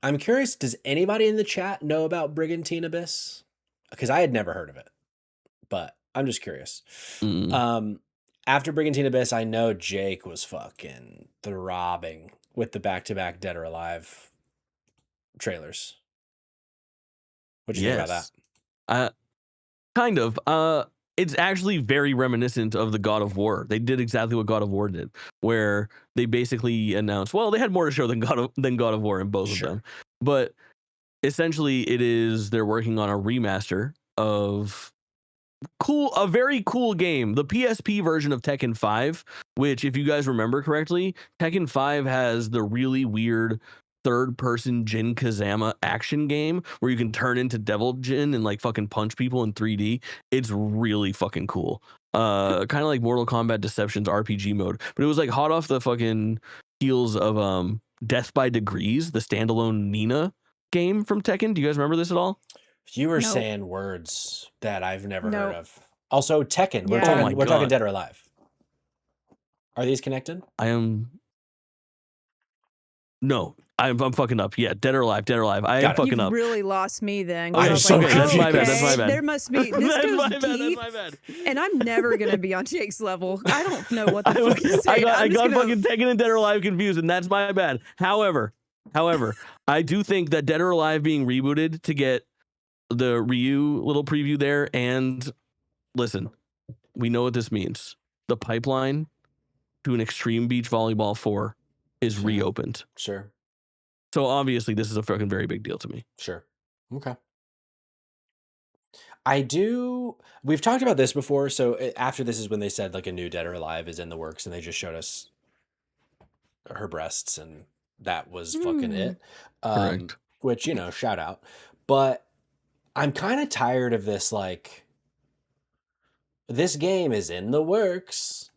I'm curious, does anybody in the chat know about Brigandine Abyss? Because I had never heard of it, but I'm just curious. After Brigandine Abyss, I know Jake was fucking throbbing with the back-to-back Dead or Alive trailers. What do you think about that? Kind of. It's actually very reminiscent of the God of War. They did exactly what God of War did, where they basically announced, well, they had more to show than God of War in both of them. But essentially they're working on a remaster of a very cool game, the PSP version of Tekken 5, which if you guys remember correctly, Tekken 5 has the really weird third-person Jin Kazama action game where you can turn into Devil Jin and like fucking punch people in 3D. It's really fucking cool. Kind of like Mortal Kombat Deception's RPG mode, but it was like hot off the fucking heels of Death by Degrees, the standalone Nina game from Tekken. Do you guys remember this at all? You were saying words that I've never heard of. Also, Tekken. We're talking Dead or Alive. Are these connected? No, I'm fucking up. Yeah, Dead or Alive. I am fucking up. You really lost me then. I'm so like, that's my bad. That's my bad. There must be. This goes deep, that's my bad. And I'm never gonna be on Jake's level. I don't know what the fuck he's saying. I got fucking Tekken and Dead or Alive confused, and that's my bad. However, I do think that Dead or Alive being rebooted to get the Ryu little preview there, and listen, we know what this means. The pipeline to an Extreme Beach Volleyball 4 is reopened. Sure. So obviously this is a fucking very big deal to me. Sure. Okay. We've talked about this before, so after this is when they said like a new Dead or Alive is in the works, and they just showed us her breasts, and that was fucking it. Correct. Which, shout out. But I'm kind of tired of this, like, this game is in the works,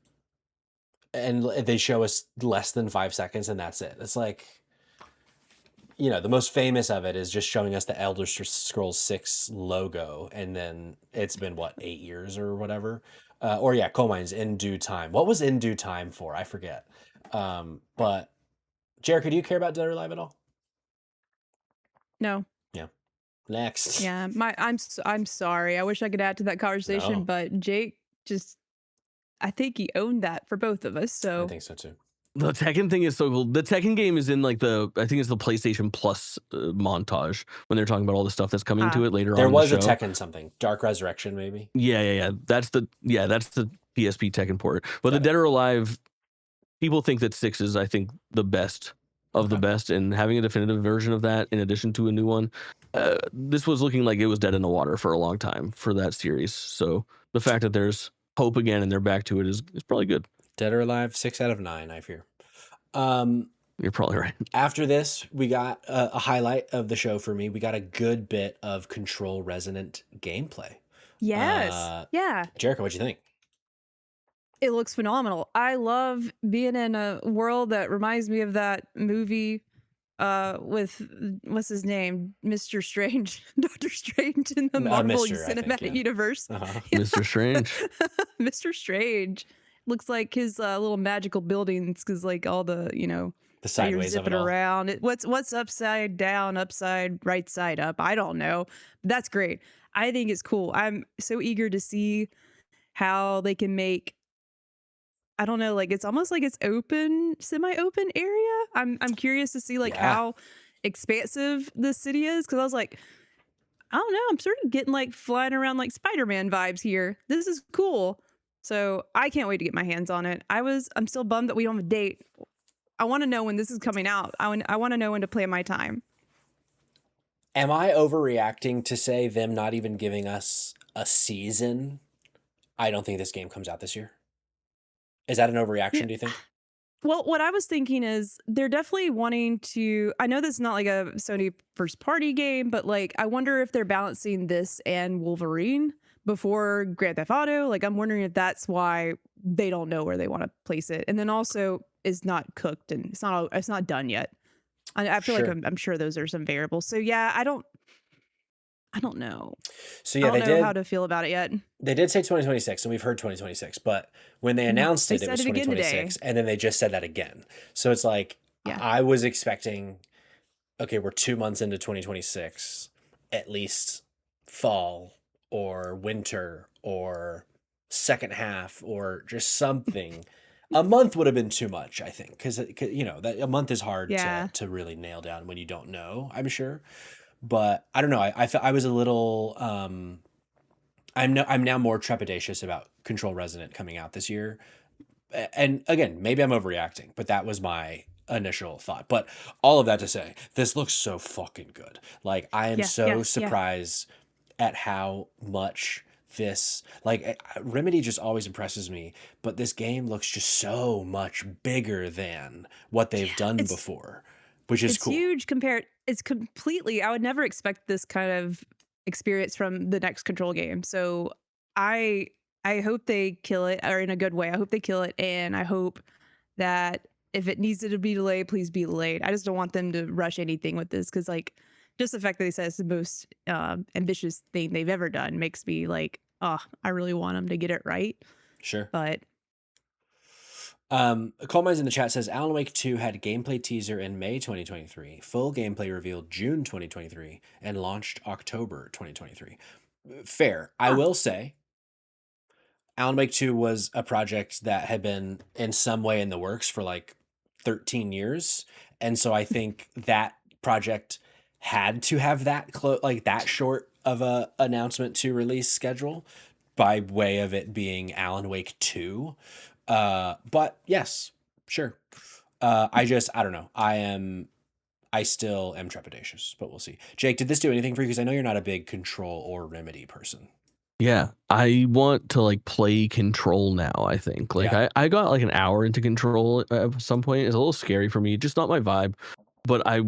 and they show us less than 5 seconds, and that's it. It's like, the most famous of it is just showing us the Elder Scrolls 6 logo, and then it's been, 8 years or whatever? Coal Mines In Due Time. What was In Due Time for? I forget. But, Jericho, do you care about Dead or Alive at all? No. Yeah. Next. Yeah, I'm sorry. I wish I could add to that conversation, No. but Jake just I think he owned that for both of us. I So think so too. The Tekken thing is so cool. The Tekken game is in like I think it's the PlayStation Plus montage when they're talking about all the stuff that's coming to it later there on. was in the a show. Tekken something, Dark Resurrection, maybe. Yeah. That's the PSP Tekken port. But the Dead or Alive, people think that 6 is, I think, the best of the best, and having a definitive version of that in addition to a new one, this was looking like it was dead in the water for a long time for that series. So the fact that there's hope again and they're back to it is probably good. Dead or Alive, 6 out of 9, I fear. You're probably right. After this, we got a highlight of the show for me. We got a good bit of Control Resonant gameplay. yes. Yeah. Jericho, what'd you think? It looks phenomenal. I love being in a world that reminds me of that movie with what's his name? Mr. Strange, Doctor Strange in the Marvel Mr., I Cinematic think, yeah. Universe. Mr. Strange. Mr. Strange looks like his little magical buildings because like all the the sideways you're of it zipping all. around. What's upside down, upside, right side up? I don't know. That's great. I think it's cool. I'm so eager to see how they can make. I don't know, like it's almost like it's open, semi-open area. I'm curious to see like how expansive the city is because I was like, I don't know, I'm sort of getting like flying around like Spider-Man vibes here. This is cool. So I can't wait to get my hands on it. I'm still bummed that we don't have a date. I want to know when this is coming out. I want to know when to plan my time. Am I overreacting to say them not even giving us a season? I don't think this game comes out this year. Is that an overreaction, do you think? Well, what I was thinking is they're definitely wanting to. I know this is not like a Sony first party game, but like I wonder if they're balancing this and Wolverine before Grand Theft Auto. Like I'm wondering if that's why they don't know where they want to place it, and then also it's not cooked and it's not done yet. I feel like I'm sure those are some variables. So yeah, I don't know. So yeah, I don't know how to feel about it yet. They did say 2026, and we've heard 2026, but when they announced it was 2026, and then they just said that again. So it's like, I was expecting, okay, we're 2 months into 2026, at least fall or winter or second half or just something. A month would have been too much, I think, because that a month is hard to really nail down when you don't know, I'm sure. But I don't know. I was a little. I'm now more trepidatious about Control Resonant coming out this year. And again, maybe I'm overreacting, but that was my initial thought. But all of that to say, this looks so fucking good. Like I am so surprised at how much this Remedy just always impresses me, but this game looks just so much bigger than what they've done before, which is cool. It's huge compared. It's completely. I would never expect this kind of experience from the next Control game. So I hope they kill it, or in a good way. I hope they kill it, and I hope that if it needs to be delayed, please be delayed. I just don't want them to rush anything with this because, like, just the fact that they said it's the most ambitious thing they've ever done makes me like, oh, I really want them to get it right. Sure, but. Coal Mines in the chat says Alan Wake 2 had gameplay teaser in May 2023, full gameplay revealed June 2023, and launched October 2023. Fair. I will say Alan Wake 2 was a project that had been in some way in the works for like 13 years. And so I think that project had to have that that short of a announcement to release schedule by way of it being Alan Wake 2. But yes, sure. I don't know. I still am trepidatious, but we'll see. Jake, did this do anything for you? Because I know you're not a big Control or Remedy person. Yeah, I want to like play Control now, I think. Like I got like an hour into Control at some point. It's a little scary for me, just not my vibe. But I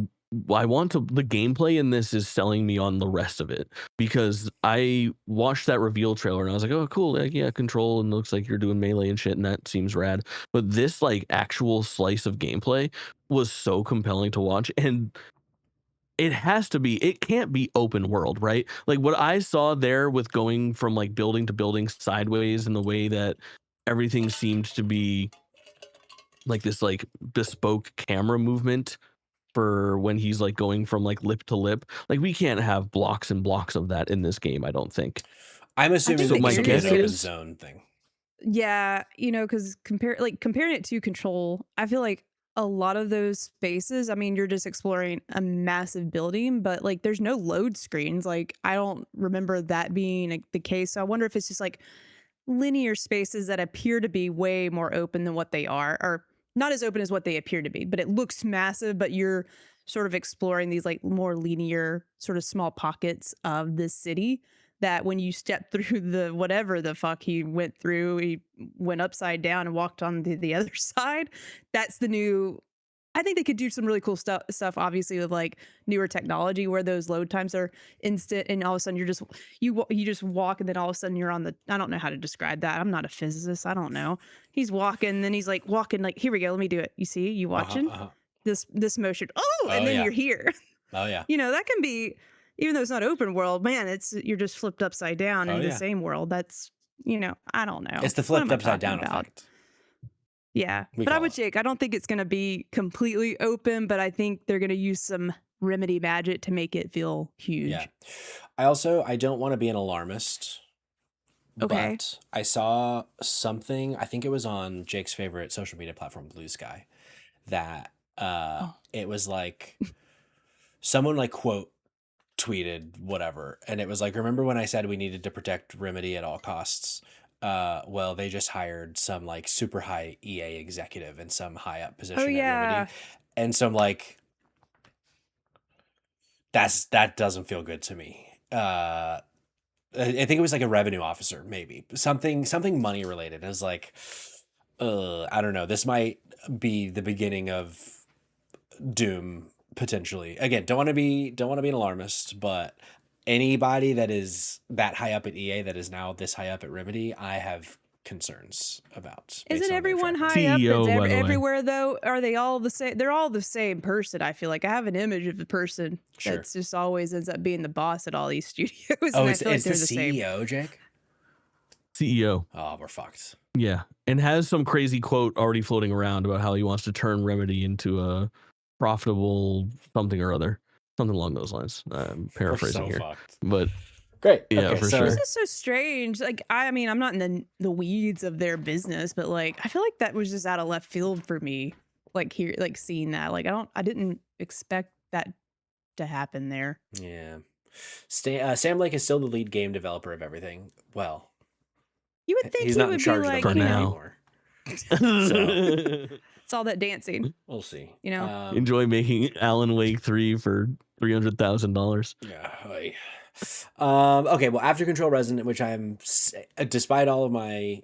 want to, the gameplay in this is selling me on the rest of it, because I watched that reveal trailer and I was like, oh cool, like, yeah, Control, and it looks like you're doing melee and shit, and that seems rad. But this like actual slice of gameplay was so compelling to watch, and it can't be open world, right? Like what I saw there with going from like building to building sideways, and the way that everything seemed to be like this like bespoke camera movement for when he's like going from like lip to lip. Like we can't have blocks and blocks of that in this game, I don't think. I'm assuming think that the this guess is an open is- zone thing. Yeah, you know, because comparing it to Control, I feel like a lot of those spaces, I mean, you're just exploring a massive building, but like there's no load screens. Like I don't remember that being like, the case. So I wonder if it's just like linear spaces that appear to be way more open than what they are, or not as open as what they appear to be, but it looks massive, but you're sort of exploring these like more linear sort of small pockets of this city that when you step through the whatever the fuck he went through, he went upside down and walked on the other side. That's the new. I think they could do some really cool stuff obviously with like newer technology where those load times are instant and all of a sudden you're just you just walk and then all of a sudden you're on the. I don't know how to describe that. I'm not a physicist. I don't know. He's walking, then he's like walking like, here we go, let me do it. You see, you watching this motion. Oh, and then yeah. you're here. Oh yeah. You know, that can be, even though it's not open world, man, you're just flipped upside down in the same world. That's, you know, I don't know. It's the flipped upside down effect. Yeah, but I'm with Jake. I don't think it's going to be completely open, but I think they're going to use some Remedy magic to make it feel huge. Yeah. I don't want to be an alarmist. Okay. But I saw something, I think it was on Jake's favorite social media platform, Blue Sky, that it was like someone like quote tweeted whatever, and it was like, remember when I said we needed to protect Remedy at all costs? Well, they just hired some like super high EA executive in some high up position at Remedy, and so I'm like, that doesn't feel good to me. I think it was like a revenue officer, maybe something money related. I was like, I don't know. This might be the beginning of doom potentially. Again, don't want to be an alarmist, but anybody that is that high up at EA that is now this high up at Remedy, I have concerns about. Isn't everyone high CEO, up by the everywhere though? Are they all the same? They're all the same person. I feel like I have an image of the person that's just always ends up being the boss at all these studios. Oh, and it's the CEO, Jake? CEO. Oh, we're fucked. Yeah, and has some crazy quote already floating around about how he wants to turn Remedy into a profitable something or other, something along those lines. I'm paraphrasing here, but great. Yeah, okay, for so sure. This is so strange. Like, I mean, I'm not in the weeds of their business, but like, I feel like that was just out of left field for me. Like here, like seeing that, like I didn't expect that to happen there. Yeah. Sam Lake is still the lead game developer of everything. Well, you would think he's he not would in charge be like, of the for money now. anymore. It's all that dancing. We'll see. You know, Enjoy making Alan Wake 3 for $300,000. Yeah. Okay. Well, after Control Resonant, which I'm, despite all of my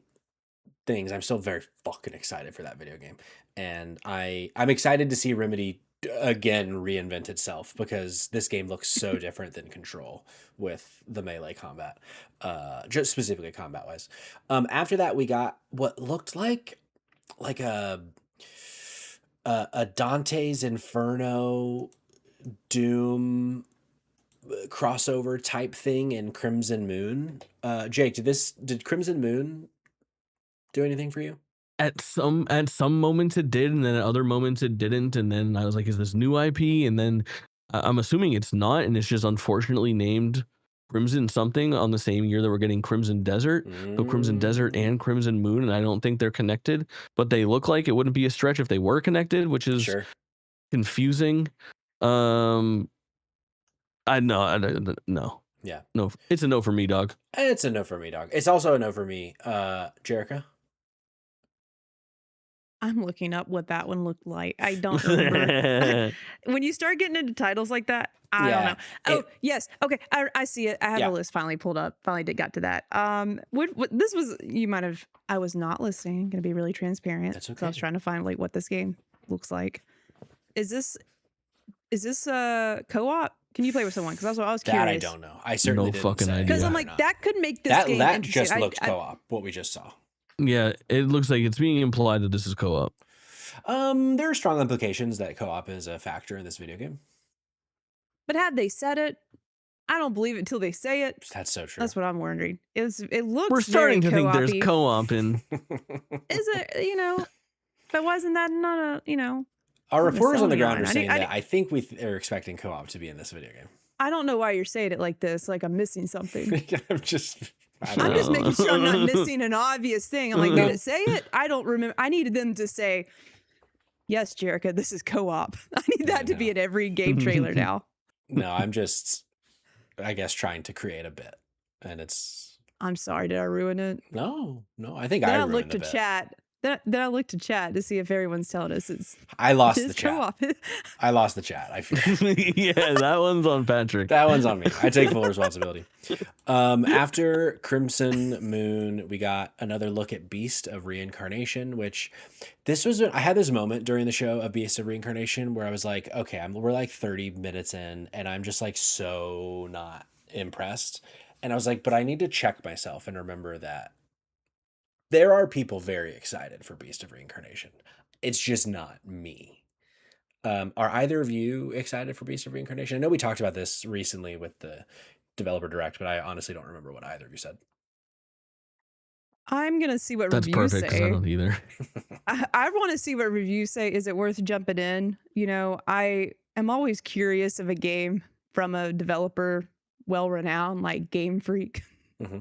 things, I'm still very fucking excited for that video game, and I'm excited to see Remedy again reinvent itself, because this game looks so different than Control with the melee combat, just specifically combat wise. After that, we got what looked like a Dante's Inferno Doom crossover type thing in Crimson Moon. Jake, did Crimson Moon do anything for you? At some moments it did, and then at other moments it didn't, and then I was like, is this new IP? And then I'm assuming it's not, and it's just unfortunately named Crimson something on the same year that we're getting Crimson Desert. So Crimson Desert and Crimson Moon, and I don't think they're connected, but they look like it wouldn't be a stretch if they were connected, which is confusing. I no. Yeah. No, it's a no for me, dog. It's a no for me, dog. It's also a no for me. Jerica? I'm looking up what that one looked like. I don't remember. When you start getting into titles like that, I don't know. Oh, yes. Okay. I see it. I have the list finally pulled up. Finally got to that. What this was, I was not listening. Going to be really transparent. That's okay. So I was trying to find like what this game looks like. Is this co-op? Can you play with someone? Because I was curious. That I don't know. I certainly no fucking idea. Because I'm like, that could make this game that interesting. just looked co-op, what we just saw. Yeah, it looks like it's being implied that this is co-op. There are strong implications that co-op is a factor in this video game. But had they said it, I don't believe it till they say it. That's so true. That's what I'm wondering. It looks. We're starting to think there's co-op in. Is it? But wasn't that not a? Our reporters on the ground on. are saying that I think we are expecting co-op to be in this video game. I don't know why you're saying it like this, like I'm missing something. I'm just making sure I'm not missing an obvious thing. I'm like, did it say it? I don't remember. I needed them to say, yes, Jerica, this is co-op. I need that to be in every game trailer now. No, I'm just, I guess, trying to create a bit. And it's... I'm sorry, did I ruin it? No, I think I ruined the bit. Chat. Then I looked to chat to see if everyone's telling us it's... I lost the chat. Co-op. I lost the chat. I feel. Yeah, that one's on Patrick. That one's on me. I take full responsibility. After Crimson Moon, we got another look at Beast of Reincarnation, which I had this moment during the show of Beast of Reincarnation where I was like, okay, we're like 30 minutes in and I'm just like so not impressed. And I was like, but I need to check myself and remember that there are people very excited for Beast of Reincarnation. It's just not me. Are either of you excited for Beast of Reincarnation? I know we talked about this recently with the developer direct, but I honestly don't remember what either of you said. I'm going to see what That's reviews perfect, say. I don't either. I want to see what reviews say. Is it worth jumping in? You know, I am always curious of a game from a developer well-renowned like Game Freak.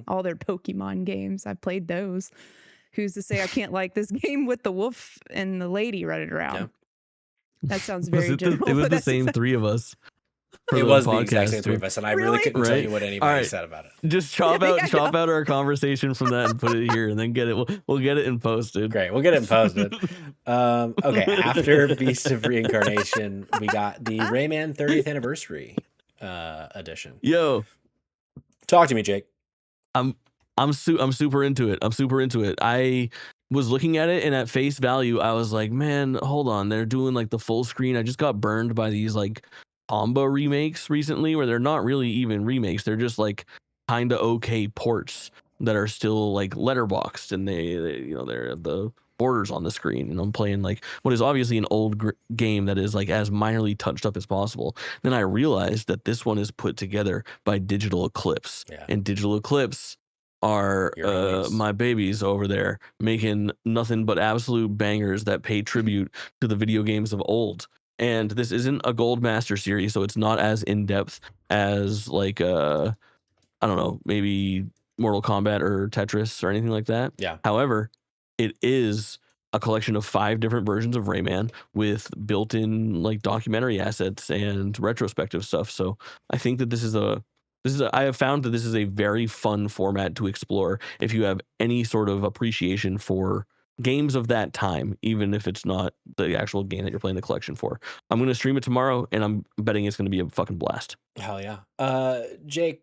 All their Pokemon games. I've played those. Who's to say I can't like this game with the wolf and the lady running around? Yeah. That sounds very general. It was the same three of us. It was the exact same three of us, and I really couldn't tell you what anybody said about it. Just chop out our conversation from that and put it here, and then get it. We'll get it and posted. Great, we'll get it and posted. Okay, after Beast of Reincarnation, we got the Rayman 30th Anniversary edition. Yo, talk to me, Jake. I'm super into it. I was looking at it and at face value, I was like, man, hold on. They're doing like the full screen. I just got burned by these like combo remakes recently where they're not really even remakes. They're just like kind of okay ports that are still like letterboxed and they they're the borders on the screen. And I'm playing like what is obviously an old game that is like as minorly touched up as possible. Then I realized that this one is put together by Digital Eclipse, and Digital Eclipse are my babies over there making nothing but absolute bangers that pay tribute to the video games of old. And this isn't a Gold Master series, so it's not as in-depth as like I don't know, maybe Mortal Kombat or Tetris or anything like that. Yeah. However, it is a collection of 5 different versions of Rayman with built-in like documentary assets and retrospective stuff. So I think that I have found that this is a very fun format to explore if you have any sort of appreciation for games of that time, even if it's not the actual game that you're playing the collection for. I'm going to stream it tomorrow, and I'm betting it's going to be a fucking blast. Hell yeah. Jake,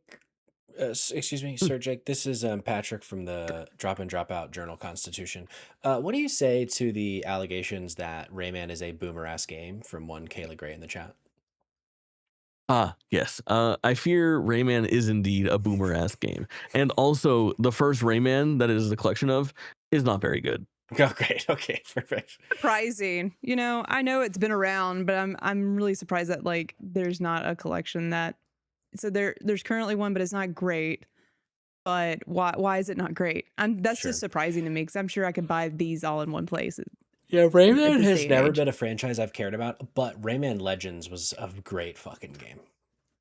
excuse me, Sir Jake, this is Patrick from the Drop In Drop Out Journal Constitution. What do you say to the allegations that Rayman is a boomer-ass game from one Kayla Gray in the chat? Yes. I fear Rayman is indeed a boomer-ass game. And also, the first Rayman that it is a collection of is not very good. Oh, great. Okay, perfect. Surprising. You know, I know it's been around, but I'm really surprised that like there's not a collection that. So there's currently one, but it's not great. But why is it not great? That's just surprising to me because I'm sure I could buy these all in one place. Yeah, Rayman has never been a franchise I've cared about, but Rayman Legends was a great fucking game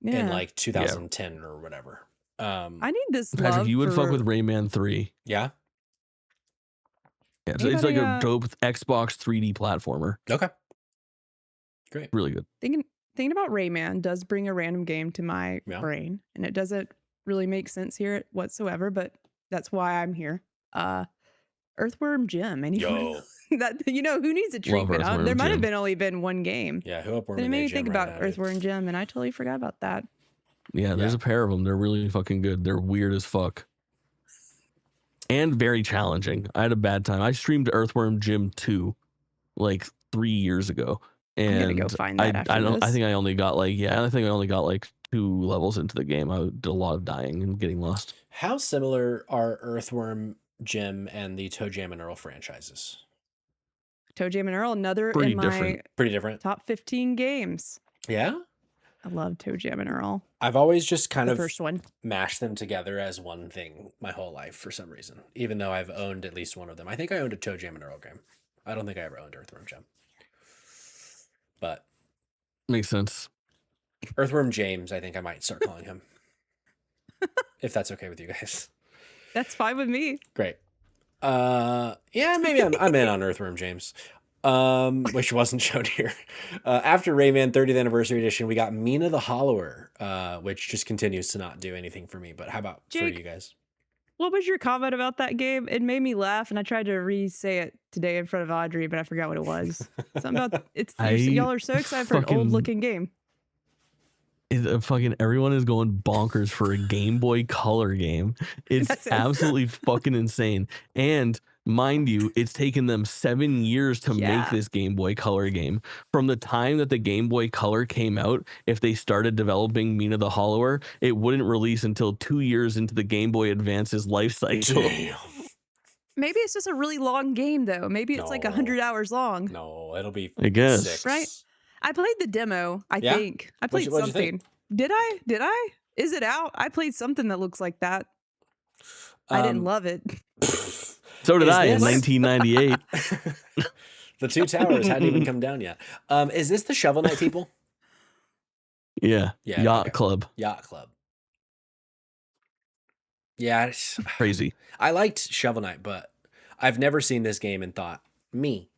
in like 2010 or whatever. I need this. Patrick, you would fuck with Rayman 3. Yeah. Yeah, so it's like a dope Xbox 3D platformer. Okay. Great. Really good. Thinking about Rayman does bring a random game to my brain, and it doesn't really make sense here whatsoever, but that's why I'm here. Earthworm Jim. Anyone? That who needs a treatment? There might have only been one game. Yeah, who upworm? It made me think about Earthworm Jim, and I totally forgot about that. Yeah, there's a pair of them. They're really fucking good. They're weird as fuck. And very challenging. I had a bad time. I streamed Earthworm Jim 2 like 3 years ago. And I'm gonna go find that after this. I think I only got like 2 levels into the game. I did a lot of dying and getting lost. How similar are Earthworm Jim and the Toe Jam and Earl franchises? Toe Jam and Earl, another pretty in different. Pretty different. Top 15 games. Yeah? I love Toe Jam and Earl. I've always just kind of first one. mashed them together as one thing my whole life for some reason, even though I've owned at least one of them. I think I owned a Toe Jam and Earl game. I don't think I ever owned Earthworm Jim. but Makes sense. Earthworm James, I think I might start calling him. If that's okay with you guys. That's fine with me. Great. Yeah, maybe I'm in on Earthworm James. Which wasn't shown here. After Rayman 30th Anniversary Edition, we got Mina the Hollower, which just continues to not do anything for me. But how about Jake, for you guys? What was your comment about that game? It made me laugh, and I tried to re-say it today in front of Audrey, but I forgot what it was. Something about y'all are so excited for an old-looking game. Everyone is going bonkers for a Game Boy Color game. It's absolutely fucking insane. And mind you, it's taken them 7 years to make this Game Boy Color game. From the time that the Game Boy Color came out, if they started developing Mina the Hollower, it wouldn't release until 2 years into the Game Boy Advance's life cycle. Damn. Maybe it's just a really long game, though. Maybe it's like 100 hours long. No, it'll be I guess 6. Right? I played the demo, I think. I played something. Did I? Is it out? I played something that looks like that. I didn't love it. So did I in 1998. The two towers hadn't even come down yet. Is this the Shovel Knight people? Yeah. Yacht Club. Yacht Club. Yeah. It's crazy. I liked Shovel Knight, but I've never seen this game and thought, me.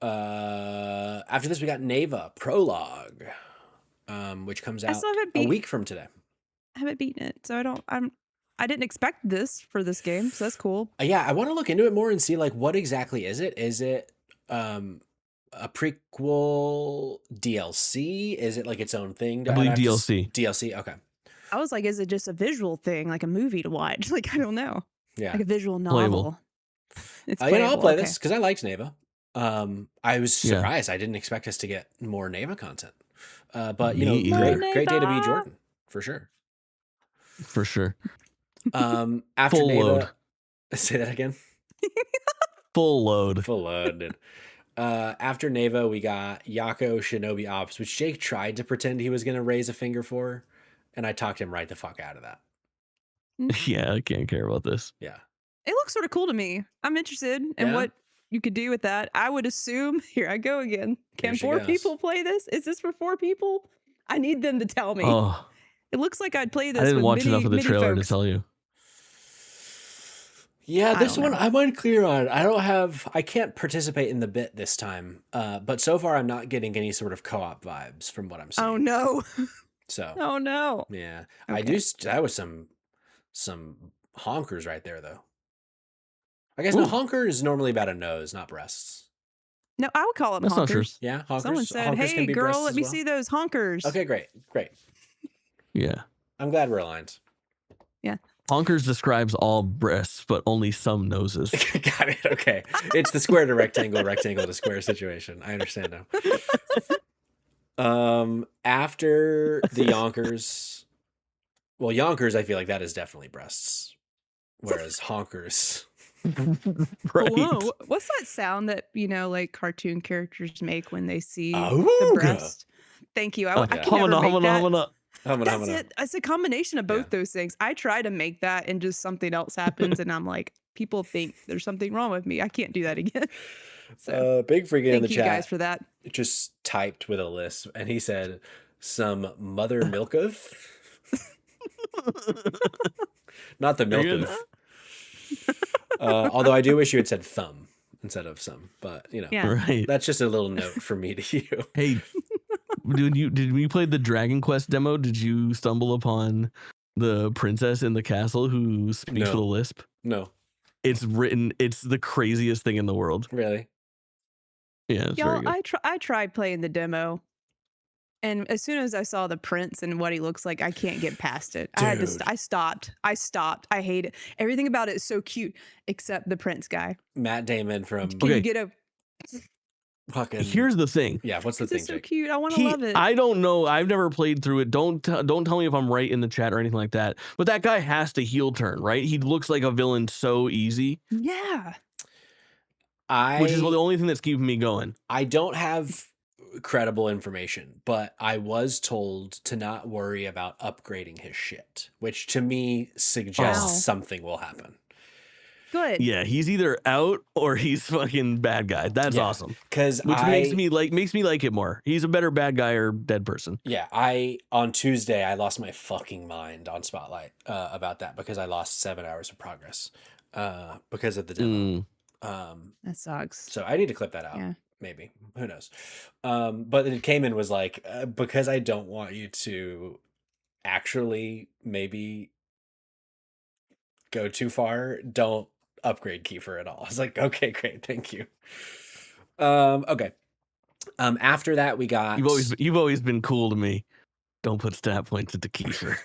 After this, we got Neva Prologue, which comes out a week from today. I haven't beaten it, so I didn't expect this for this game, so that's cool. Yeah, I want to look into it more and see like what exactly is it? Is it a prequel DLC? Is it like its own thing? I believe DLC. DLC, okay. I was like, is it just a visual thing, like a movie to watch? Like, I don't know. Yeah. Like a visual novel. Playable. It's playable. I'll play this because I liked Neva. I was surprised. I didn't expect us to get more Neva content. But you know, great day to be Jordan, for sure. For sure. After Full Neva, load. Say that again. Full load. Full load, dude. After Neva, we got Yakoh Shinobi Ops, which Jake tried to pretend he was going to raise a finger for, and I talked him right the fuck out of that. Yeah, I can't care about this. Yeah. It looks sort of cool to me. I'm interested in what you could do with that. I would assume, here I go again. Can 4 people play this? Is this for 4 people? I need them to tell me. Oh, it looks like I'd play this. I didn't with watch enough of the trailer folks. to tell you. Yeah, this one I'm unclear on. I can't participate in the bit this time. But so far I'm not getting any sort of co-op vibes from what I'm seeing. Oh no. So. Oh no. Yeah. Okay. That was some honkers right there though. I guess no, honker is normally about a nose, not breasts. No, I would call it That's honkers. Not true. Yeah, honkers. Someone said, honkers "Hey, girl, let me see those honkers." Okay, great. Yeah. I'm glad we're aligned. Yeah. Honkers describes all breasts, but only some noses. Got it. Okay. It's the square to rectangle to square situation. I understand now. After the yonkers, well, yonkers, I feel like that is definitely breasts, whereas honkers. Right. Whoa. What's that sound that like cartoon characters make when they see the breast? Thank you. I can never make that. That's it. It's a combination of both those things. I try to make that and just something else happens and I'm like, people think there's something wrong with me. I can't do that again. So Big Freaking in the chat. Thank you guys for that. Just typed with a lisp and he said some mother milkov. Not the milkov. Although I do wish you had said thumb instead of some, but right. That's just a little note from me to you. Hey, did we play the Dragon Quest demo? Did you stumble upon the princess in the castle who speaks with a lisp? No. It's the craziest thing in the world. Really? Yeah, it's very good. I tried playing the demo. And as soon as I saw the prince and what he looks like, I can't get past it. Dude. I stopped. I hate it. Everything about it is so cute, except the prince guy. Matt Damon from. Can you get a? Fucking. Here's the thing. Yeah, what's the thing? It's so cute. I want to love it. I don't know. I've never played through it. Don't tell me if I'm right in the chat or anything like that. But that guy has to heel turn, right? He looks like a villain so easy. Yeah. Which is the only thing that's keeping me going. I don't have credible information, but I was told to not worry about upgrading his shit, which to me suggests something will happen. Good. Yeah, he's either out or he's fucking bad guy. That's awesome. Because makes me like it more. He's a better bad guy or dead person. Yeah, on Tuesday I lost my fucking mind on Spotlight about that because I lost 7 hours of progress because of the demo. That sucks. So I need to clip that out. Yeah. Maybe. Who knows? But it came in was like, because I don't want you to actually maybe go too far, don't upgrade Kiefer at all. I was like, okay, great, thank you. Okay. After that we got You've always been cool to me. Don't put stat points into Kiefer.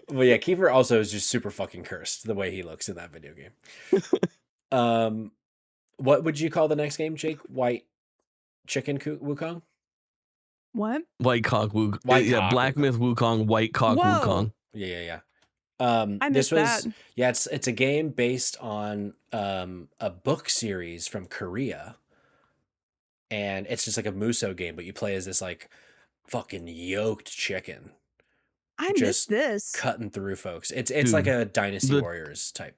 Well, yeah, Kiefer also is just super fucking cursed the way he looks in that video game. What would you call the next game, Jake? White Chicken Wukong? What? White Cock Wukong. White Yeah, Cock Black Wukong. Myth Wukong, White Cock Whoa. Wukong. Yeah. I missed that. Yeah, it's a game based on a book series from Korea. And it's just like a Musou game, but you play as this like fucking yoked chicken. I missed this. Cutting through folks. It's like a Dynasty Warriors type.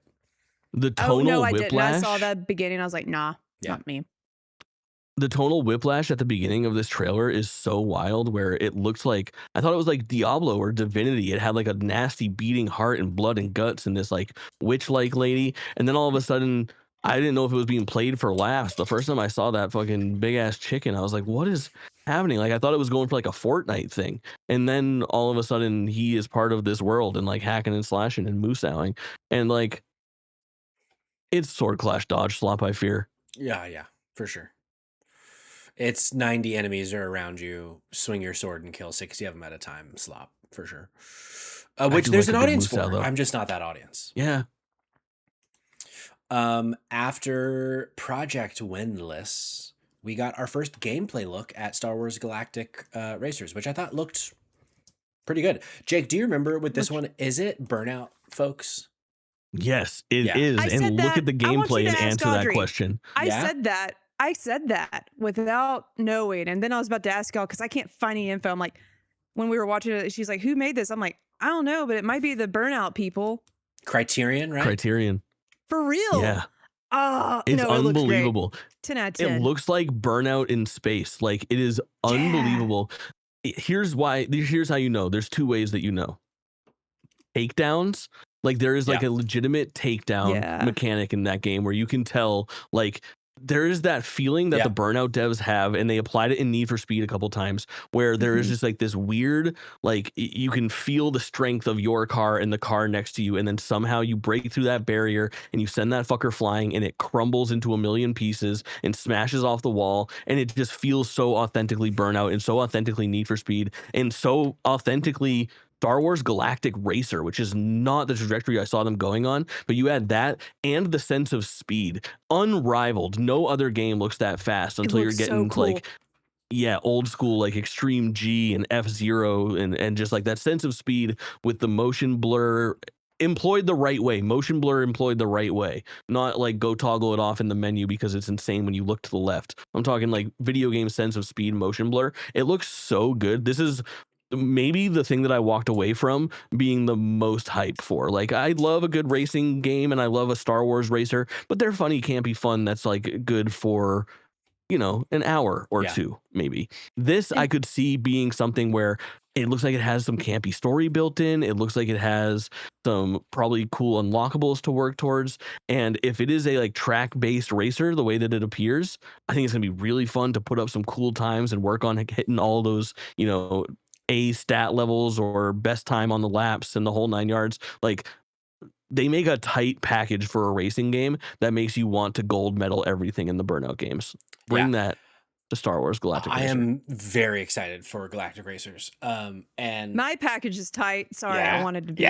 The tonal no, I whiplash. didn't. I saw that beginning. I was like, nah, not me. The tonal whiplash at the beginning of this trailer is so wild, where it looks like, I thought it was like Diablo or Divinity. It had like a nasty beating heart and blood and guts and this like witch-like lady. And then all of a sudden, I didn't know if it was being played for laughs. The first time I saw that fucking big ass chicken, I was like, what is happening? Like, I thought it was going for like a Fortnite thing. And then all of a sudden he is part of this world and like hacking and slashing and moosowing. And like, it's sword clash dodge slop, I fear. Yeah, for sure. It's 90 enemies are around you, swing your sword and kill 60 of them at a time, slop, for sure. Which there's an audience for. I'm just not that audience. Yeah. After Project Windless, we got our first gameplay look at Star Wars Galactic Racers, which I thought looked pretty good. Jake, do you remember with this one, is it Burnout, folks? Yes, it is. And look at the gameplay and answer Audrey. that question. I said that without knowing. And then I was about to ask y'all because I can't find any info. I'm like, when we were watching it, she's like, who made this? I'm like, I don't know, but it might be the Burnout people. Criterion, right? Criterion. For real? Yeah. It's unbelievable. 10 out of 10. It looks like Burnout in space. Like, it is unbelievable. Here's how you know. There's two ways that you know. Takedowns. Like, there is like a legitimate takedown mechanic in that game where you can tell, like, there is that feeling that the Burnout devs have, and they applied it in Need for Speed a couple times, where there is just like this weird, like, you can feel the strength of your car and the car next to you, and then somehow you break through that barrier and you send that fucker flying, and it crumbles into a million pieces and smashes off the wall, and it just feels so authentically Burnout and so authentically Need for Speed and so authentically Star Wars Galactic Racer, which is not the trajectory I saw them going on, but you add that and the sense of speed, unrivaled. No other game looks that fast until you're getting like, old school, like Extreme G and F-Zero and just like that sense of speed with the motion blur employed the right way. Motion blur employed the right way, not like go toggle it off in the menu because it's insane when you look to the left. I'm talking like video game sense of speed, motion blur. It looks so good. This is maybe the thing that I walked away from being the most hype for. Like, I love a good racing game and I love a Star Wars racer, but they're funny, campy fun that's like good for, you know, an hour or two, maybe. This I could see being something where it looks like it has some campy story built in. It looks like it has some probably cool unlockables to work towards. And if it is a like track-based racer, the way that it appears, I think it's gonna be really fun to put up some cool times and work on hitting all those, you know, A stat levels or best time on the laps and the whole 9 yards. Like, they make a tight package for a racing game that makes you want to gold medal everything in the Burnout games. Bring that to Star Wars Galactic Racer. I am very excited for Galactic Racers. And my package is tight. Sorry, I wanted to be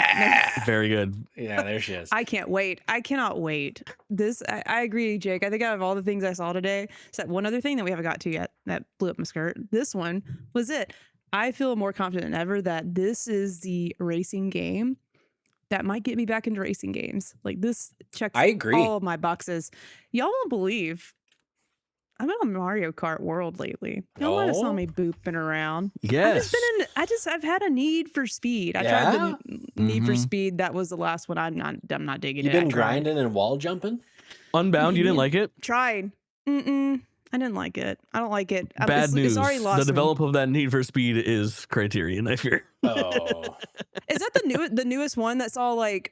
very good. Yeah, there she is. I can't wait. I cannot wait. This I agree, Jake. I think out of all the things I saw today, except one other thing that we haven't got to yet that blew up my skirt. This one was it. I feel more confident than ever that this is the racing game that might get me back into racing games. Like, this checks all of my boxes. Y'all won't believe. I'm on Mario Kart World lately. Y'all might have saw me booping around. Yes. I've had a need for speed. I tried the Need for Speed. That was the last one. I'm not digging it. You've been grinding and wall jumping? Unbound, you didn't like it? Tried. I didn't like it. I don't like it. Bad news. It's already lost the developer of that Need for Speed is Criterion, I fear. Oh. Is that the newest one that's all like,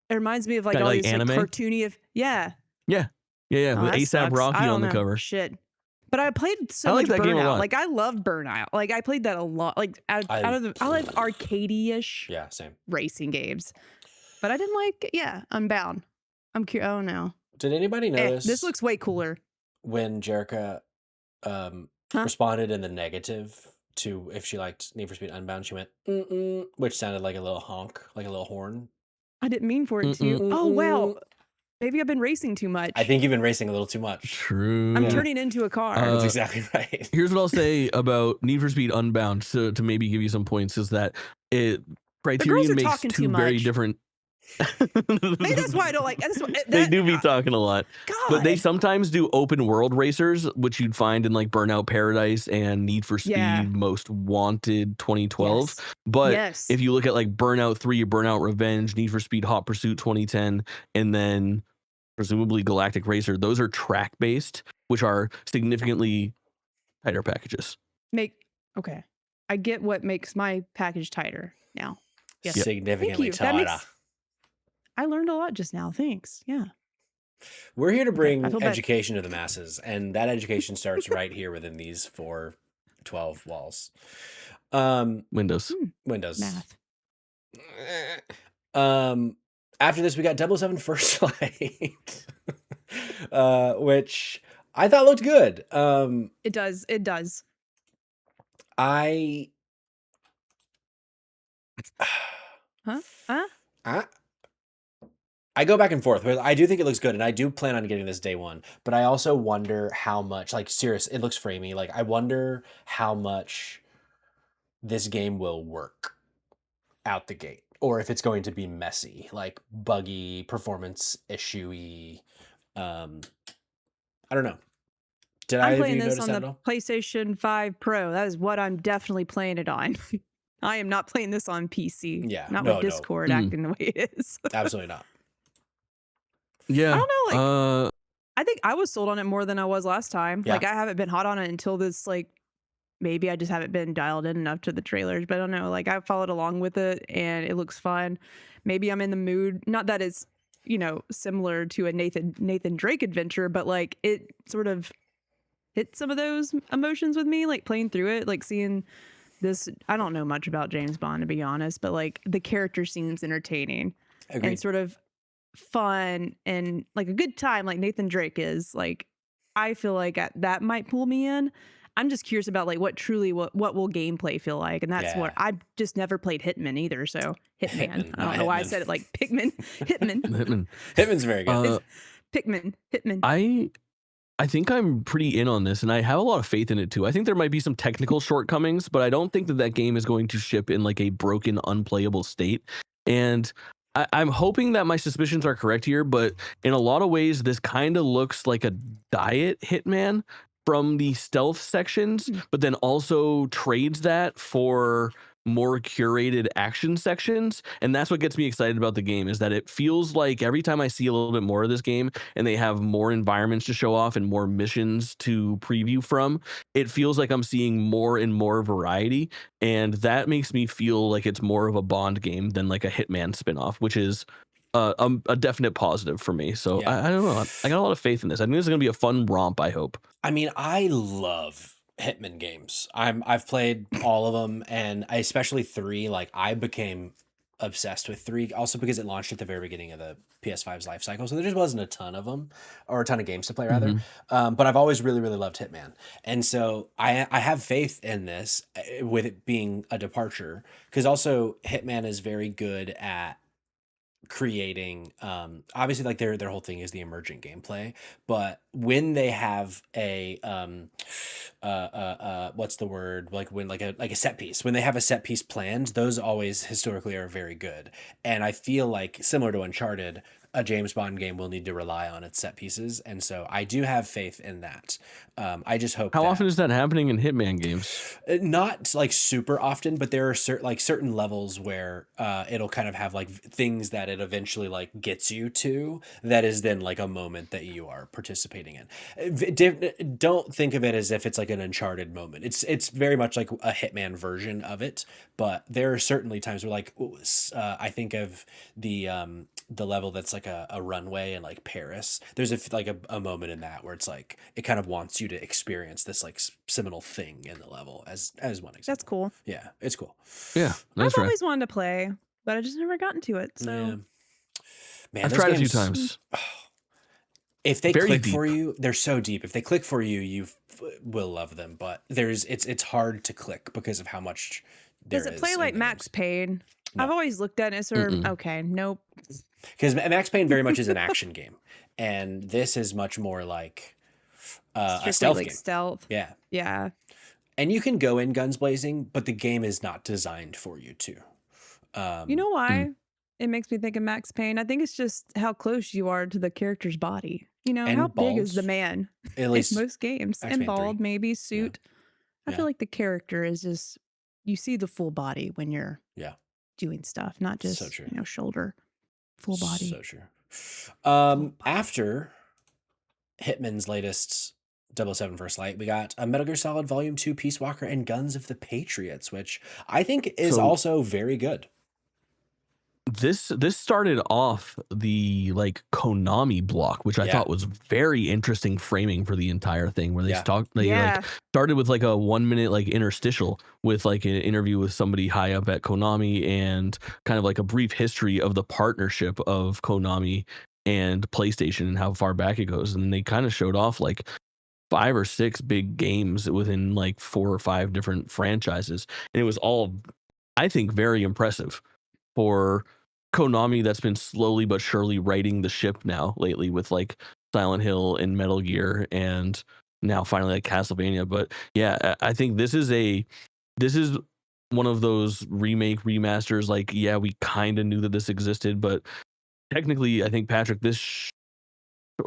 it reminds me of like all these anime? like cartoony of, yeah. Yeah, with ASAP Rocky on the cover. Shit. But I played so much Burnout. Like I love Burnout. Like I played that a lot. Like I love arcadey-ish racing games. But I didn't like Unbound. I'm curious. Oh no. Did anybody notice this looks way cooler when Jerica responded in the negative to if she liked Need for Speed Unbound? She went which sounded like a little honk, like a little horn. I didn't mean for it to. Oh wow. Maybe I've been racing too much. I think you've been racing a little too much. True. I'm turning into a car. That's exactly right. Here's what I'll say about Need for Speed Unbound to maybe give you some points is that Criterion makes two very different. Maybe that's why I don't like. They do be talking a lot, God. but they sometimes do open world racers, which you'd find in like Burnout Paradise and Need for Speed Most Wanted 2012. But if you look at like Burnout 3, Burnout Revenge, Need for Speed Hot Pursuit 2010, and then presumably Galactic Racer, those are track based, which are significantly tighter packages. Okay, I get what makes my package tighter now. Yes. Significantly tighter. I learned a lot just now. Thanks. Yeah. We're here to bring education to the masses, and that education starts right here within these 412 walls. Windows. Math. After this, we got 007 First Light, which I thought looked good. It does. It does. I go back and forth. I do think it looks good, and I do plan on getting this day one. But I also wonder how much, like, serious, it looks framey. Like, I wonder how much this game will work out the gate, or if it's going to be messy, like buggy, performance issue-y. I don't know. I'm playing this on the PlayStation 5 Pro. That is what I'm definitely playing it on. I am not playing this on PC. Yeah, not with Discord acting the way it is. Absolutely not. Yeah. I don't know, like I think I was sold on it more than I was last time. Yeah. Like I haven't been hot on it until this, like maybe I just haven't been dialed in enough to the trailers, but I don't know. Like I followed along with it and it looks fun. Maybe I'm in the mood. Not that it's, similar to a Nathan Drake adventure, but like it sort of hit some of those emotions with me, like playing through it, like seeing this. I don't know much about James Bond, to be honest, but like the character seems entertaining. Agreed. And sort of fun and like a good time, like Nathan Drake is. Like I feel like that might pull me in. I'm just curious about like what will gameplay feel like, and that's what I've just never played Hitman either. So Hitman. I don't know why I said it like Pikmin. Hitman's very good. Hitman. I think I'm pretty in on this, and I have a lot of faith in it too. I think there might be some technical shortcomings, but I don't think that game is going to ship in like a broken, unplayable state. And I'm hoping that my suspicions are correct here, but in a lot of ways, this kind of looks like a diet Hitman from the stealth sections, but then also trades that for more curated action sections. And that's what gets me excited about the game, is that it feels like every time I see a little bit more of this game and they have more environments to show off and more missions to preview from, it feels like I'm seeing more and more variety. And that makes me feel like it's more of a Bond game than like a Hitman spinoff, which is a definite positive for me. So I don't know. I got a lot of faith in this. I think this is going to be a fun romp, I hope. I mean, I love Hitman games. I've played all of them, and especially 3. Like I became obsessed with 3, also because it launched at the very beginning of the PS5's life cycle, so there just wasn't a ton of them, or a ton of games to play rather. But I've always really loved Hitman, and so I have faith in this, with it being a departure, because also Hitman is very good at creating obviously like their whole thing is the emergent gameplay, but when they have a what's the word, like when like a set piece, when they have a set piece planned, those always historically are very good. And I feel like similar to Uncharted, a James Bond game will need to rely on its set pieces, and so I do have faith in that. I just hope. How often is that happening in Hitman games? Not like super often, but there are certain levels where it'll kind of have like things that it eventually like gets you to. That is then like a moment that you are participating in. Don't think of it as if it's like an Uncharted moment. It's very much like a Hitman version of it, but there are certainly times where like I think of the level that's like a runway in like Paris. There's a moment in that where it's like it kind of wants you to experience this like seminal thing in the level as one example. That's cool. Yeah, it's cool. Yeah, I've always wanted to play, but I just never gotten to it. So, yeah. Man, I've tried a few times. If they Very click deep. for you, they're so deep. If they click for you, you will love them. But it's hard to click because of how much there is. Does it play like Max Payne? No. I've always looked at it as sort of okay, nope. Because Max Payne very much is an action game, and this is much more like a stealth game. Stealth. Yeah. Yeah. And you can go in guns blazing, but the game is not designed for you to. You know why it makes me think of Max Payne? I think it's just how close you are to the character's body. You know, And how bald, big is the man? At least in most games. Max And Payne 3. bald, maybe suit. Yeah. I feel like the character is just you see the full body when you're doing stuff, not just So true. shoulder, full body. So true. After Hitman's latest 007 First Light, we got a Metal Gear Solid Volume 2 Peace Walker and Guns of the Patriots, which I think is also very good. This started off the like Konami block, which I thought was very interesting framing for the entire thing, where they started with like a 1 minute like interstitial with like an interview with somebody high up at Konami and kind of like a brief history of the partnership of Konami and PlayStation and how far back it goes. And they kind of showed off like 5 or 6 big games within like 4 or 5 different franchises. And it was all, I think, very impressive for Konami that's been slowly but surely righting the ship now lately with like Silent Hill and Metal Gear and now finally like Castlevania. But yeah, I think this is one of those remasters. Like, yeah, we kind of knew that this existed, but technically I think, Patrick, this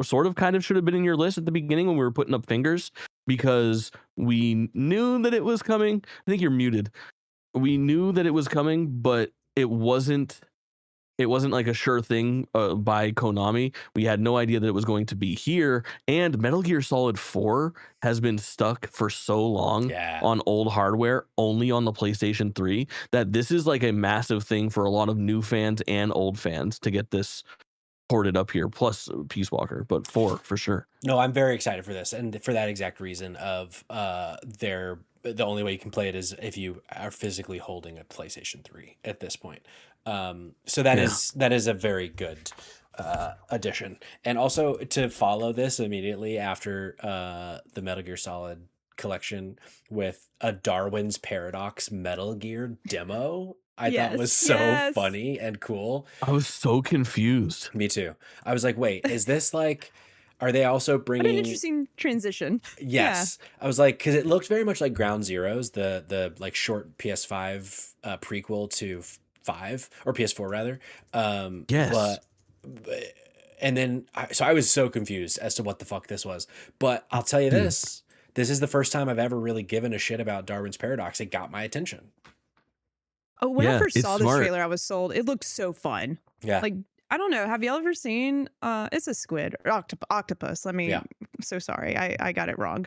sort of kind of should have been in your list at the beginning when we were putting up fingers, because we knew that it was coming. I think you're muted. We knew that it was coming, but it wasn't like a sure thing by Konami. We had no idea that it was going to be here. And Metal Gear Solid 4 has been stuck for so long on old hardware, only on the PlayStation 3, that this is like a massive thing for a lot of new fans and old fans to get this ported up here, plus Peace Walker, but 4 for sure. No, I'm very excited for this, and for that exact reason of the only way you can play it is if you are physically holding a PlayStation 3 at this point. So that is a very good addition. And also to follow this immediately after the Metal Gear Solid collection with a Darwin's Paradox Metal Gear demo, I thought was so funny and cool. I was so confused. Me too. I was like, wait, is this like, are they also bringing... What an interesting transition. Yes. Yeah. I was like, because it looked very much like Ground Zeroes, the like short PS5 prequel to 5, or PS4 rather. Yes. But and then, I was so confused as to what the fuck this was. But I'll tell you this is the first time I've ever really given a shit about Darwin's Paradox. It got my attention. Oh, when I first saw this trailer, I was sold. It looked so fun. Yeah. Like, I don't know. Have y'all ever seen, it's a squid or octopus. I'm so sorry. I got it wrong.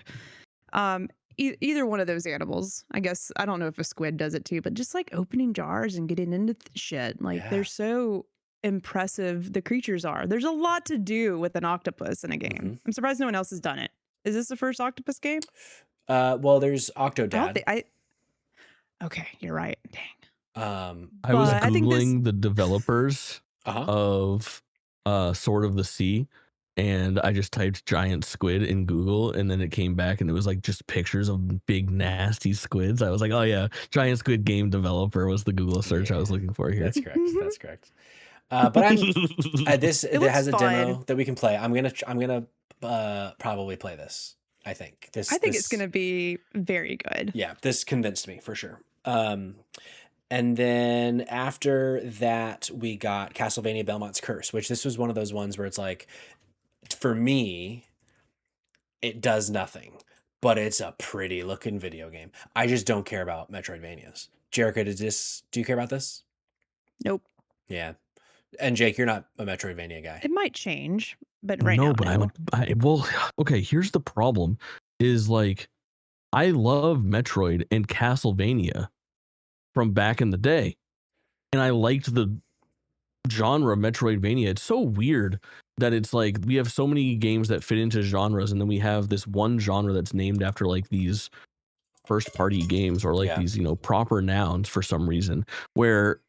Either one of those animals, I guess. I don't know if a squid does it too, but just like opening jars and getting into shit. Like they're so impressive. The creatures are. There's a lot to do with an octopus in a game. Mm-hmm. I'm surprised no one else has done it. Is this the first octopus game? Well, there's Octodad. Okay, you're right. Dang. I was Googling the developers of Sword of the Sea, and I just typed giant squid in Google, and then it came back and it was like just pictures of big nasty squids. I was like, oh yeah, giant squid game developer was the Google search I was looking for here. That's correct. But this has a demo that we can play. I'm gonna probably play this. I think it's gonna be very good. Yeah, this convinced me for sure. And then after that, we got Castlevania Belmont's Curse, which this was one of those ones where it's like, for me, it does nothing, but it's a pretty looking video game. I just don't care about Metroidvanias. Jerica, do you care about this? Nope. Yeah. And Jake, you're not a Metroidvania guy. It might change, but right now, but no. well, okay, here's the problem is like, I love Metroid and Castlevania from back in the day. And I liked the genre Metroidvania. It's so weird that it's like we have so many games that fit into genres, and then we have this one genre that's named after like these first party games or like these, proper nouns for some reason, where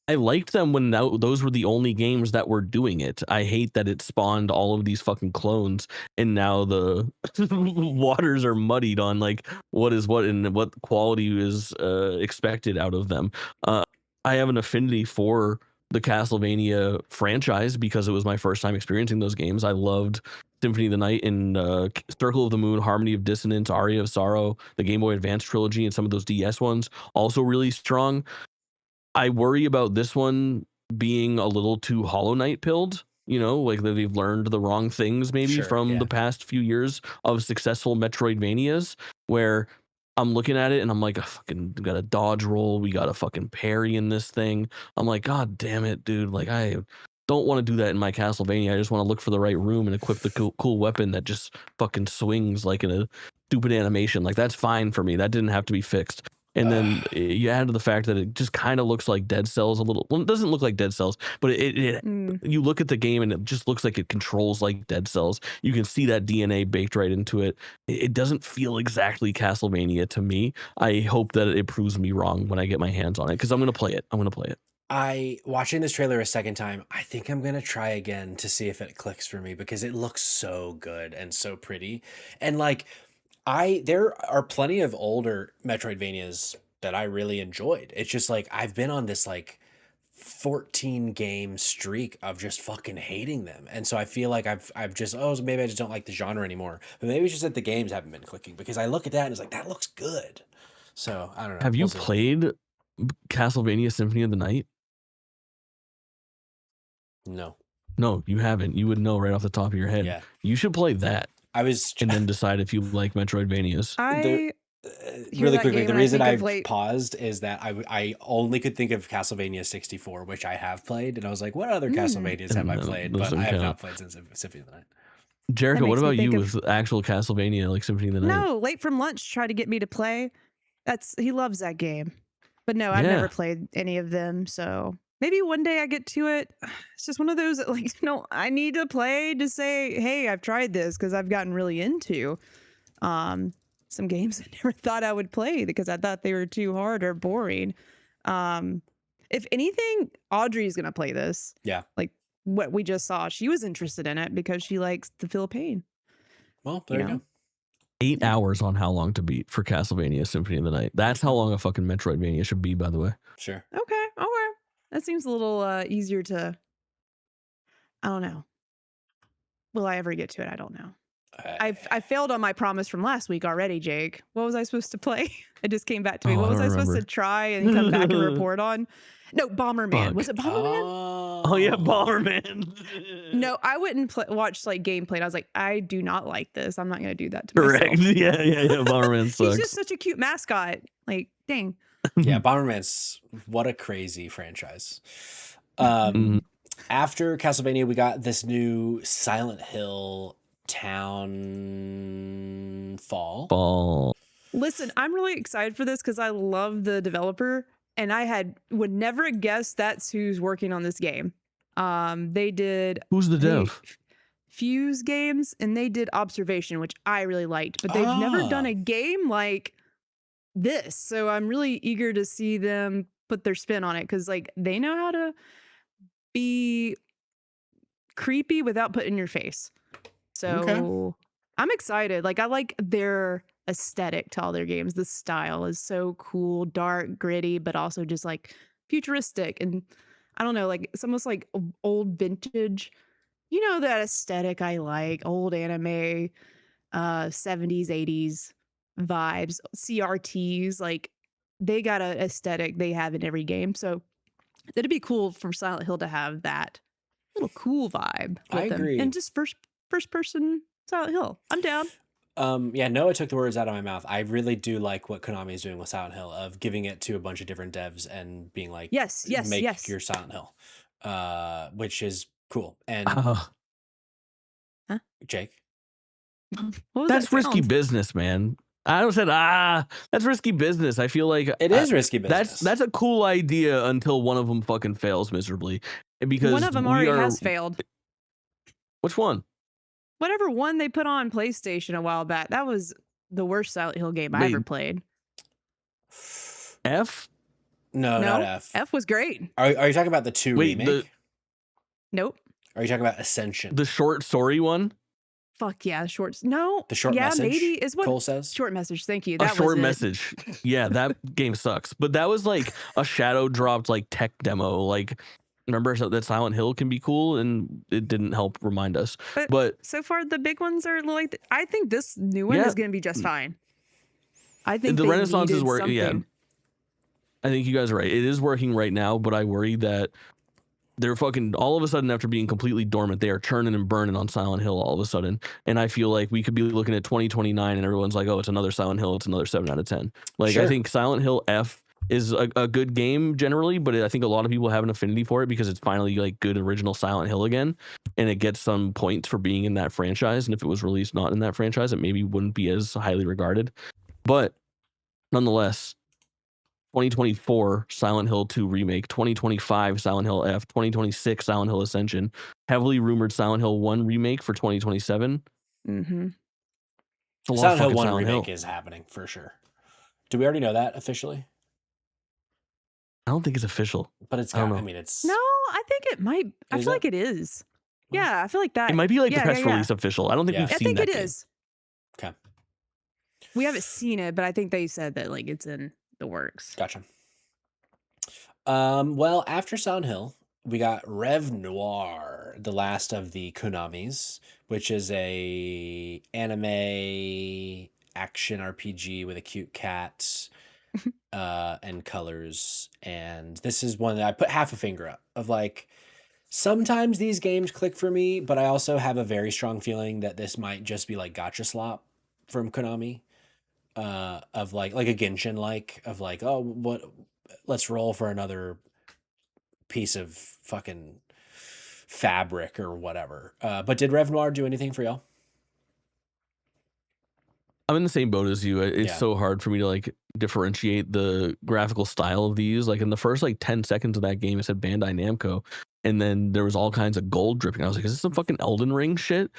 I liked them when those were the only games that were doing it. I hate that it spawned all of these fucking clones, and now the waters are muddied on like what is what and what quality is expected out of them. I have an affinity for the Castlevania franchise because it was my first time experiencing those games. I loved Symphony of the Night and Circle of the Moon, Harmony of Dissonance, Aria of Sorrow, the Game Boy Advance trilogy, and some of those DS ones, also really strong. I worry about this one being a little too Hollow Knight pilled, like that they've learned the wrong things maybe from the past few years of successful Metroidvanias, where I'm looking at it and I'm like, we got a dodge roll, we got a fucking parry in this thing. I'm like, God damn it, dude. Like, I don't want to do that in my Castlevania. I just want to look for the right room and equip the cool weapon that just fucking swings like in a stupid animation. Like, that's fine for me. That didn't have to be fixed. And then you add to the fact that it just kind of looks like Dead Cells a little. Well, it doesn't look like Dead Cells, but you look at the game and it just looks like it controls like Dead Cells. You can see that DNA baked right into it. It doesn't feel exactly Castlevania to me. I hope that it proves me wrong when I get my hands on it, because I'm going to play it. Watching this trailer a second time, I think I'm going to try again to see if it clicks for me, because it looks so good and so pretty. And like, there are plenty of older Metroidvanias that I really enjoyed. It's just like, I've been on this like 14 game streak of just fucking hating them. And so I feel like I've just, maybe I just don't like the genre anymore. But maybe it's just that the games haven't been clicking, because I look at that and it's like, that looks good. So I don't know. Have you played Castlevania Symphony of the Night? No. No, you haven't. You would know right off the top of your head. Yeah. You should play that. And then decide if you like Metroidvanias. Really quickly, the reason I've paused is that I only could think of Castlevania 64, which I have played, and I was like, what other Castlevanias have I played? But I have not played since Symphony of the Night. Jerica, what about you with actual Castlevania, like Symphony of the Night? No, Late from Lunch tried to get me to play. He loves that game. But no, I've never played any of them, so maybe one day I get to it. It's just one of those that, like, I need to play to say, hey, I've tried this, because I've gotten really into some games I never thought I would play because I thought they were too hard or boring. If anything, Audrey's going to play this. Yeah. Like what we just saw. She was interested in it because she likes to feel pain. Well, there you go. 8 hours on how long to beat for Castlevania Symphony of the Night. That's how long a fucking Metroidvania should be, by the way. Sure. Okay. That seems a little easier to, I don't know. Will I ever get to it? I don't know. I failed on my promise from last week already, Jake. What was I supposed to play? It just came back to me. What was I supposed to try and come back and report on? No, Bomberman. Was it Bomberman? Oh yeah, Bomberman. No, I wouldn't watch like gameplay. And I was like, I do not like this. I'm not going to do that to myself. Correct. Yeah. Bomberman sucks. He's just such a cute mascot. Like, dang. Yeah, Bomberman's what a crazy franchise. After Castlevania, we got this new Silent Hill Townfall. Listen, I'm really excited for this because I love the developer, and would never guess that's who's working on this game. They did Who's the dev? Fuse Games, and they did Observation, which I really liked, but they've never done a game like this. So I'm really eager to see them put their spin on it, because like they know how to be creepy without putting in your face. So I'm excited. Like, I like their aesthetic to all their games. The style is so cool, dark, gritty, but also just like futuristic. And I don't know, like it's almost like old vintage, that aesthetic I like, old anime, 70s, 80s vibes, CRTs. Like, they got a aesthetic they have in every game. So it'd be cool for Silent Hill to have that little cool vibe I with them. agree. And just first person Silent Hill. I'm down. Yeah, Noah took the words out of my mouth. I really do like what Konami is doing with Silent Hill, of giving it to a bunch of different devs and being like, Yes. make your Silent Hill, which is cool. And Huh? Jake, What was That's that risky sound? business, man. I don't said that's risky business. I feel like it is risky business. that's a cool idea until one of them fucking fails miserably. Because One of them already has failed. Which one? Whatever one they put on PlayStation a while back, that was the worst Silent Hill game I Wait. ever played. F? No, not F. F was great. Are you talking about the 2 Wait, remake? Nope. Are you talking about Ascension? The short story one? Fuck yeah, shorts. No. The short yeah, message. maybe is what Cole says. Short message. Thank you. A That short was message. Yeah, that game sucks. But that was like a shadow dropped like tech demo. Like, remember that Silent Hill can be cool, and it didn't help remind us. But so far the big ones are like, I think this new one is going to be just fine. I think the Renaissance is working. Yeah, I think you guys are right. It is working right now, but I worry that they're fucking all of a sudden, after being completely dormant, they are churning and burning on Silent Hill all of a sudden. And I feel like we could be looking at 2029 and everyone's like, oh, it's another Silent Hill. It's another 7 out of 10. Like, Sure. I think Silent Hill F is a good game generally, but I think a lot of people have an affinity for it because it's finally like good original Silent Hill again. And it gets some points for being in that franchise. And if it was released not in that franchise, it maybe wouldn't be as highly regarded. But nonetheless, 2024 Silent Hill 2 remake, 2025 Silent Hill F, 2026 Silent Hill Ascension, heavily rumored Silent Hill 1 remake for 2027. Mm-hmm. Silent Hill 1 remake is happening for sure. Do we already know that officially? I don't think it's official. But it's got, I mean, it's... No, I think it might. I feel like it is. Yeah, I feel like that. It might be like the press release official. I don't think we've seen that. I think it is. Okay. We haven't seen it, but I think they said that like it's in the works. Gotcha. Well, after Silent Hill, we got Rev Noir, the last of the Konamis, which is a anime action RPG with a cute cat and colors. And this is one that I put half a finger up of like, sometimes these games click for me, but I also have a very strong feeling that this might just be like gotcha slop from Konami. Of like a Genshin, of like, oh, what, let's roll for another piece of fucking fabric or whatever. But did Rev Noir do anything for y'all? I'm in the same boat as you. It's so hard for me to like differentiate the graphical style of these. Like in the first like 10 seconds of that game, it said Bandai Namco, and then there was all kinds of gold dripping. I was like, is this some fucking Elden Ring shit?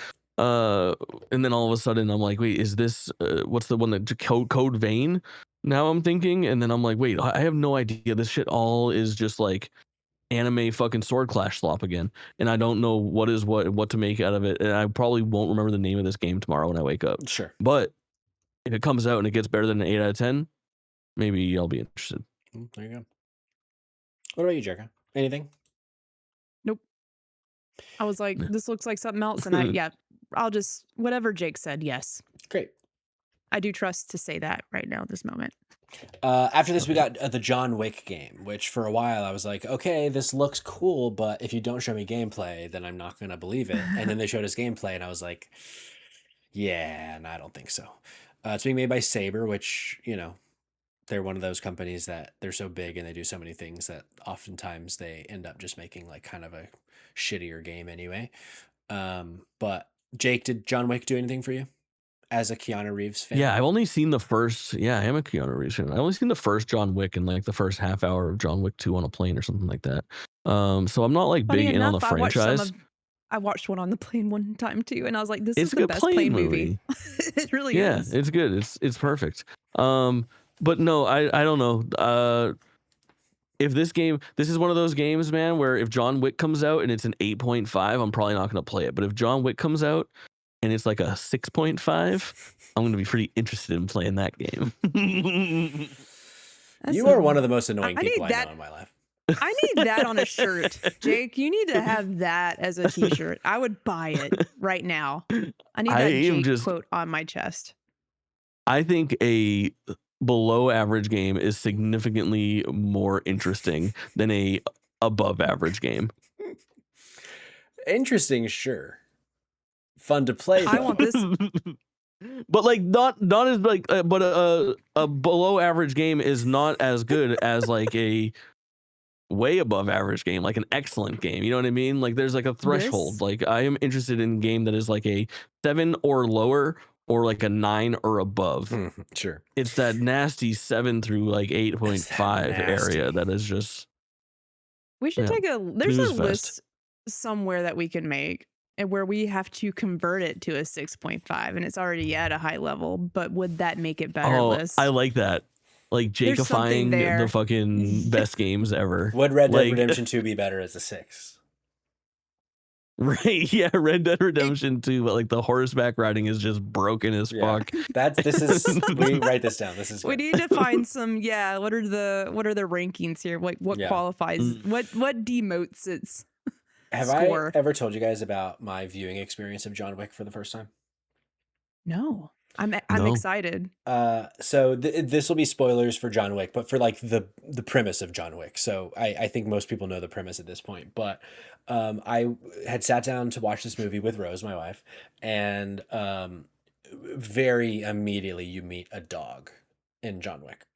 And then all of a sudden I'm like, wait, is this what's the one that Code Vein? Now I'm thinking, and then I'm like, wait, I have no idea. This shit all is just like anime fucking sword clash slop again, and I don't know what is what to make out of it, and I probably won't remember the name of this game tomorrow when I wake up. Sure. But if it comes out and it gets better than an 8 out of 10, maybe I'll be interested. There you go. What about you, Jericho? Anything? Nope. I was like, this looks like something else, and I'll just whatever Jake said. Yes. Great. I do trust to say that right now at this moment. After this, we got the John Wick game, which for a while I was like, okay, this looks cool, but if you don't show me gameplay, then I'm not going to believe it. And then they showed us gameplay, and I was like, yeah, and I don't think so. It's being made by Saber, which, you know, they're one of those companies that they're so big and they do so many things that oftentimes they end up just making like kind of a shittier game anyway. But Jake, did John Wick do anything for you as a Keanu Reeves fan? Yeah, I've only seen the first. Yeah, I am a Keanu Reeves fan. I've only seen the first John Wick and like the first half hour of John Wick 2 on a plane or something like that. So I'm not like big in on the franchise. I watched one on the plane one time too, and I was like, "This is a the good best plane movie." It really is. Yeah, it's good. It's perfect. But no, I don't know. If this is one of those games, man, where if John Wick comes out and it's an 8.5, I'm probably not going to play it. But if John Wick comes out and it's like a 6.5, I'm going to be pretty interested in playing that game. You are one of the most annoying people I know in my life. I need that on a shirt. Jake, you need to have that as a t-shirt. I would buy it right now. I need that Jake quote on my chest. I think a below average game is significantly more interesting than a above average game. Interesting, sure. Fun to play. I want this. But like not as like but a below average game is not as good as like a way above average game, like an excellent game. You know what I mean? Like there's like a threshold. This? Like I am interested in a game that is like a 7 or lower or like a 9 or above. Sure. It's that nasty 7 through like 8.5 area that is just. We should take there's a list somewhere that we can make and where we have to convert it to a 6.5 and it's already at a high level, but would that make it better? List? I like that. Like Jacobifying the fucking best games ever. Would Red Dead Redemption 2 be better as a 6? Right, yeah, Red Dead Redemption 2, but like the horseback riding is just broken as fuck. We write this down. This is good. We need to find some what are the rankings here? What qualifies what demotes its score? I ever told you guys about my viewing experience of John Wick for the first time? No. I'm excited. So this will be spoilers for John Wick, but for like the premise of John Wick. So I think most people know the premise at this point, but I had sat down to watch this movie with Rose, my wife, and very immediately you meet a dog in John Wick.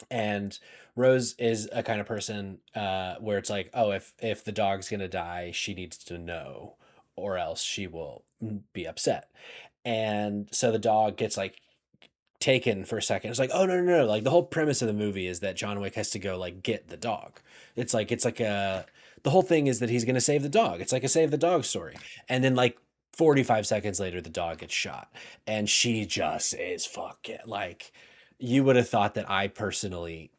And Rose is a kind of person where it's like, oh, if the dog's gonna die, she needs to know, or else she will be upset. And so the dog gets like taken for a second. It's like, oh no. Like the whole premise of the movie is that John Wick has to go like get the dog. It's like the whole thing is that he's gonna save the dog. It's like a save the dog story. And then like 45 seconds later, the dog gets shot. And she just is fucking like, you would have thought that I personally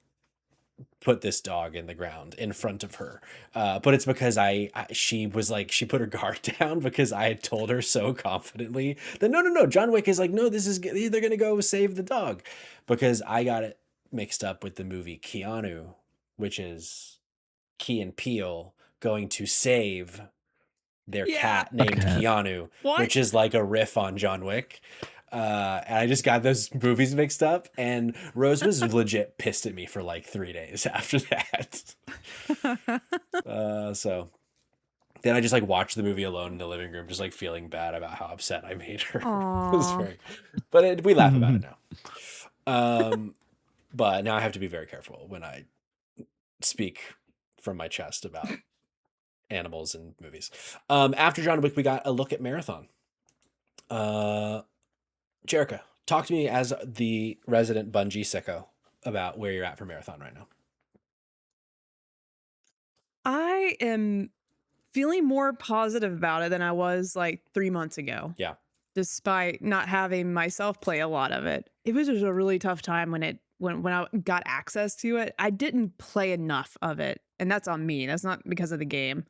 put this dog in the ground in front of her, but it's because she put her guard down because I had told her so confidently that no, John Wick is like, no, they're gonna go save the dog, because I got it mixed up with the movie Keanu, which is Key and Peele going to save their cat named Keanu, which is like a riff on John Wick. And I just got those movies mixed up, and Rose was legit pissed at me for like 3 days after that. So then I just like watched the movie alone in the living room, just like feeling bad about how upset I made her. But we laugh about it now. But now I have to be very careful when I speak from my chest about animals and movies. After John Wick, we got a look at Marathon. Jerica, talk to me as the resident Bungie sicko about where you're at for Marathon right now. I am feeling more positive about it than I was like 3 months ago. Yeah. Despite not having myself play a lot of it. It was just a really tough time when I got access to it. I didn't play enough of it, and that's on me. That's not because of the game.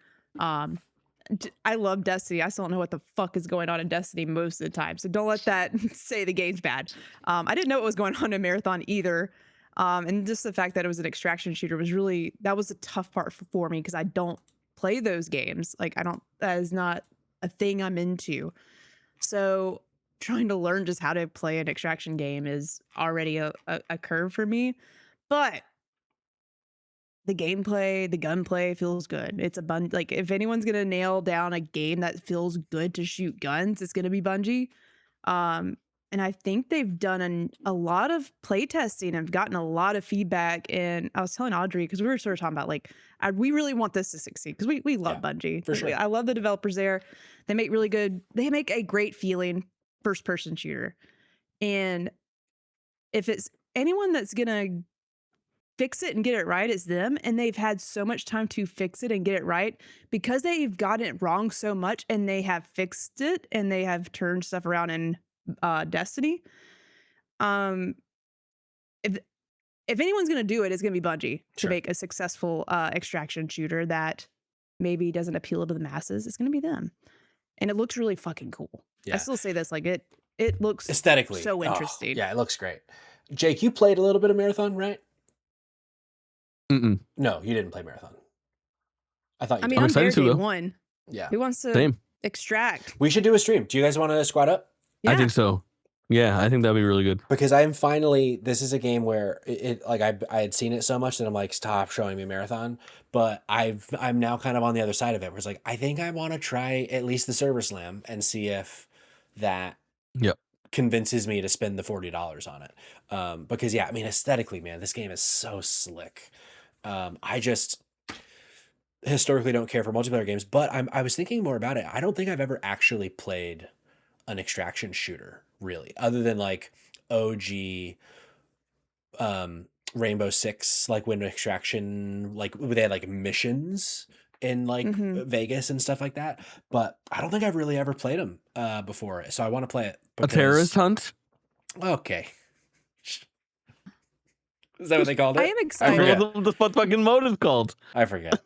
I love Destiny. I still don't know what the fuck is going on in Destiny most of the time. So don't let that say the game's bad. I didn't know what was going on in Marathon either. And just the fact that it was an extraction shooter that was a tough part for me because I don't play those games. Like that is not a thing I'm into. So trying to learn just how to play an extraction game is already a curve for me. But the gameplay, the gunplay feels good. It's like if anyone's gonna nail down a game that feels good to shoot guns, it's gonna be Bungie. And I think they've done a lot of play testing and gotten a lot of feedback. And I was telling Audrey, because we were sort of talking about like, we really want this to succeed because we love Bungie. For sure. I love the developers there. They make a great feeling first person shooter. And if it's anyone that's gonna fix it and get it right, it's them. And they've had so much time to fix it and get it right because they've gotten it wrong so much, and they have fixed it and they have turned stuff around in Destiny. If anyone's gonna do it, it's gonna be Bungie to make a successful extraction shooter that maybe doesn't appeal to the masses. It's gonna be them, and it looks really fucking cool. I still say this, like it looks aesthetically so interesting. Yeah, it looks great. Jake, you played a little bit of Marathon, right? Mm-mm. No, you didn't play Marathon. I thought you did. I mean, I'm there day one. Yeah. Who wants to extract? We should do a stream. Do you guys want to squad up? Yeah. I think so. Yeah, I think that'd be really good. Because I'm finally, this is a game where it like I had seen it so much that I'm like, stop showing me Marathon. But I'm now kind of on the other side of it, where it's like I think I want to try at least the Server Slam and see if that Yep. convinces me to spend the $40 on it. Because yeah, I mean aesthetically, man, this game is so slick. I just historically don't care for multiplayer games, but I was thinking more about it. I don't think I've ever actually played an extraction shooter, really, other than like OG Rainbow Six, like Window Extraction, like they had like missions in like Vegas and stuff like that. But I don't think I've really ever played them before, so I want to play it. A terrorist hunt? Okay. Is that what they called it? I am excited. I forget what the fucking mode is called. I forget.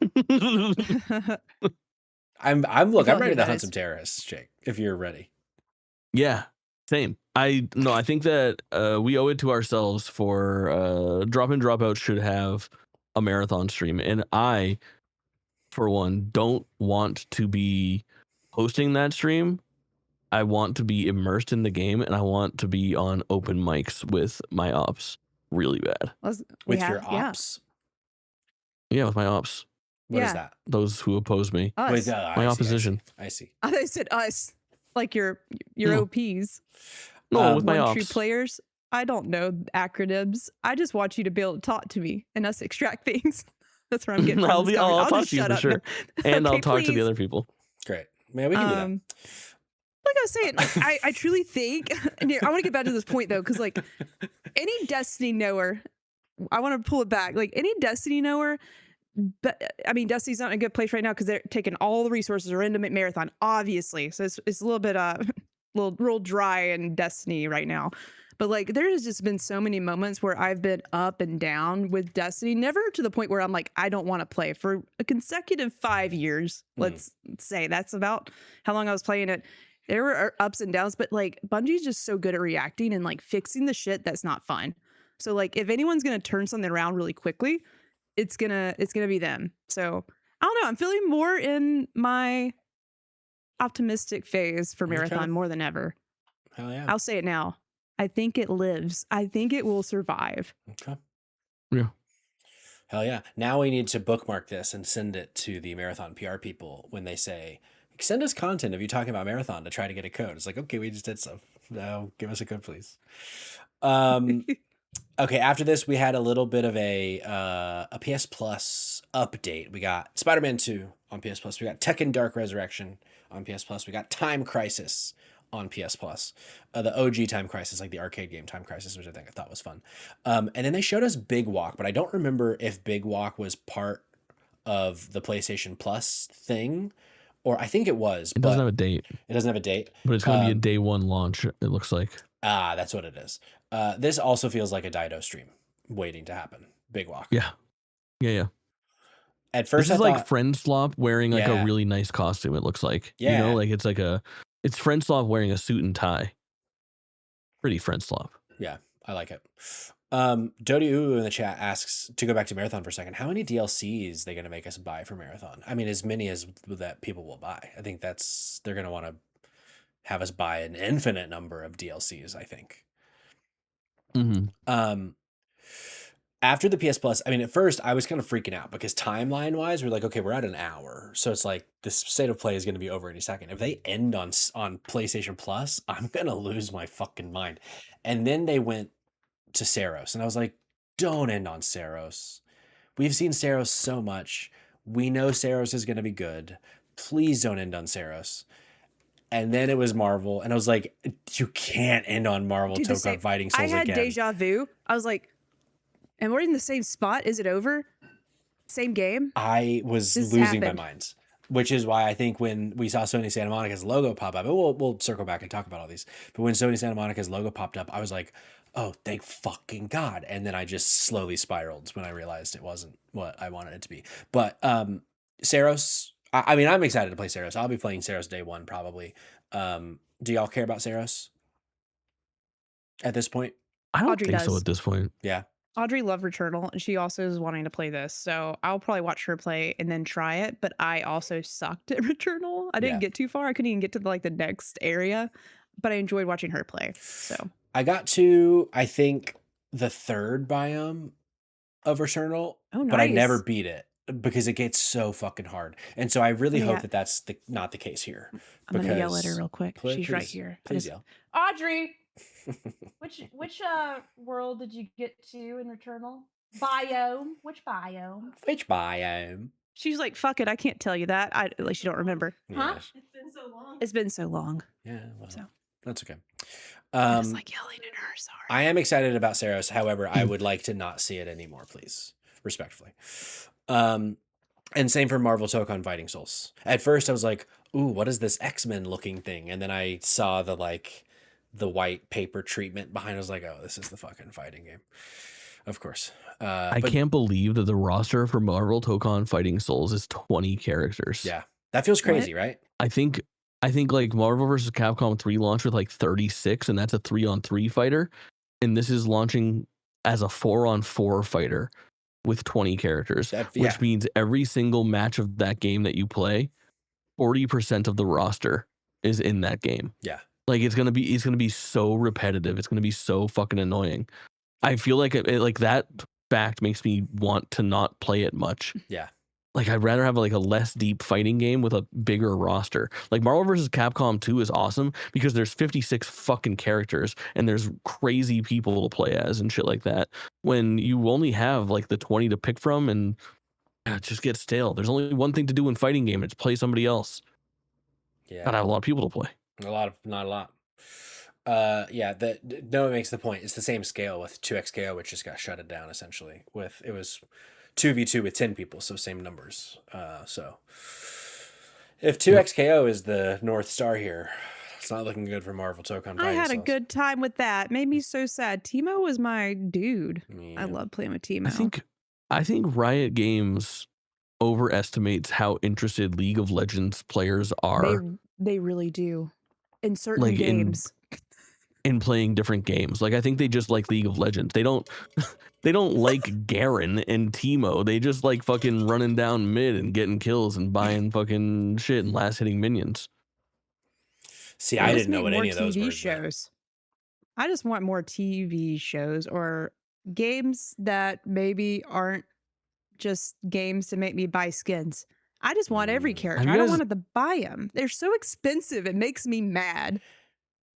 I'm ready to hunt some terrorists, Jake, if you're ready. Yeah, same. I think that we owe it to ourselves for Drop In Drop Out should have a marathon stream, and I, for one, don't want to be hosting that stream. I want to be immersed in the game, and I want to be on open mics with my ops really bad. With your ops? Yeah, with my ops. What is that? Those who oppose me. Us. My opposition. I see. Oh, they said us, like your OPs. No, with my One ops. True players. I don't know acronyms. I just want you to be able to talk to me and us extract things. That's where I'm getting. I'll talk to you for sure, and okay, I'll talk please. to the other people. Great, man. We can do that. Like I was saying, like, I truly think, and here, I want to get back to this point though, because like any Destiny knower, I want to pull it back. Like any Destiny knower, but I mean, Destiny's not in a good place right now because they're taking all the resources are into Marathon, obviously. So it's a little bit real dry in Destiny right now. But like there has just been so many moments where I've been up and down with Destiny, never to the point where I'm like, I don't want to play for a consecutive 5 years. Let's say that's about how long I was playing it. There were ups and downs, but like Bungie's just so good at reacting and like fixing the shit that's not fun. So like if anyone's gonna turn something around really quickly, it's gonna be them. So I don't know. I'm feeling more in my optimistic phase for Marathon more than ever. Hell yeah. I'll say it now. I think it lives. I think it will survive. Okay. Yeah. Hell yeah. Now we need to bookmark this and send it to the Marathon PR people when they say, send us content of you talking about Marathon to try to get a code. It's like, okay, we just did stuff. Now give us a code, please. Okay, after this, we had a little bit of a PS Plus update. We got Spider-Man 2 on PS Plus. We got Tekken Dark Resurrection on PS Plus. We got Time Crisis on PS Plus. The OG Time Crisis, like the arcade game Time Crisis, which I thought was fun. And then they showed us Big Walk, but I don't remember if Big Walk was part of the PlayStation Plus thing, or I think it was. It doesn't have a date. It doesn't have a date. But it's going to be a day one launch, it looks like. Ah, that's what it is. This also feels like a Dido stream waiting to happen. Big Walk. Yeah. At first, this is like Friend Slop wearing like a really nice costume. It looks like, yeah, you know, like it's Friend Slop wearing a suit and tie. Pretty Friend Slop. Yeah, I like it. Dodi Uu in the chat asks, to go back to Marathon for a second, how many DLCs they going to make us buy for Marathon? I mean, as many as that people will buy. I think they're going to want to have us buy an infinite number of DLCs, I think. Mm-hmm. After the PS Plus, I mean, at first I was kind of freaking out because timeline wise, we're like, okay, we're at an hour. So it's like this state of play is going to be over any second. If they end on PlayStation Plus, I'm going to lose my fucking mind. And then they went to Saros and I was like, don't end on Saros. We've seen Saros so much. We know Saros is going to be good. Please don't end on Saros. And then it was Marvel. And I was like, you can't end on Marvel Tokon Fighting Souls again. I had deja vu. I was like, and we're in the same spot. Is it over? Same game? I was losing my mind, which is why I think when we saw Sony Santa Monica's logo pop up, and we'll circle back and talk about all these, but when Sony Santa Monica's logo popped up, I was like, oh, thank fucking God. And then I just slowly spiraled when I realized it wasn't what I wanted it to be. But Saros, I mean, I'm excited to play Saros. I'll be playing Saros day one probably. Do y'all care about Saros at this point? I don't Audrey think does. so at this point. Yeah. Audrey loved Returnal, and she also is wanting to play this. So I'll probably watch her play and then try it. But I also sucked at Returnal. I didn't get too far. I couldn't even get to the next area. but I enjoyed watching her play. So I got to, I think, the 3rd biome of Returnal, but I never beat it because it gets so fucking hard. And so I really hope that that's not the case here. I'm gonna yell at her real quick. She's right here. Please yell. Audrey, which world did you get to in Returnal? Biome? Which biome? Which biome? She's like, fuck it, I can't tell you that. I like she don't remember. Huh? It's been so long. It's been so long. Yeah, well, so that's okay. I'm just like yelling at her. Sorry. I am excited about Saros. However, I would like to not see it anymore, please, respectfully. And same for Marvel Tokon Fighting Souls. At first, I was like, "Ooh, what is this X-Men looking thing?" And then I saw the white paper treatment behind. I was like, "Oh, this is the fucking fighting game." Of course. I can't believe that the roster for Marvel Tokon Fighting Souls is 20 characters. Yeah, that feels crazy, right? I think like Marvel vs. Capcom 3 launched with like 36, and that's a 3-on-3 fighter. And this is launching as a 4-on-4 fighter with 20 characters, which means every single match of that game that you play, 40% of the roster is in that game. Yeah. Like it's gonna be so repetitive. It's gonna be so fucking annoying. I feel like like that fact makes me want to not play it much. Yeah. Like I'd rather have like a less deep fighting game with a bigger roster. Like Marvel vs. Capcom 2 is awesome because there's 56 fucking characters and there's crazy people to play as and shit like that. When you only have like the 20 to pick from and it just gets stale. There's only one thing to do in fighting game. It's play somebody else. Yeah. Gotta have a lot of people to play. Not a lot. Noah makes the point. It's the same scale with 2XKO, which just got shutted down essentially. It was 2v2 with 10 people, so same numbers. So if 2XKO is the North Star here, it's not looking good for Marvel Tokon Fighting I had Souls. a good time with that. Made me so sad. Timo was my dude. Yeah. I love playing with Timo. I think Riot Games overestimates how interested League of Legends players are. They really do. In certain games. In playing different games. Like I think they just like League of Legends. They don't like Garen and Timo. They just like fucking running down mid and getting kills and buying fucking shit and last hitting minions. See, I didn't know what any of those TV words shows. I just want more TV shows or games that maybe aren't just games to make me buy skins. I just want every character. I don't want to buy them. They're so expensive. It makes me mad.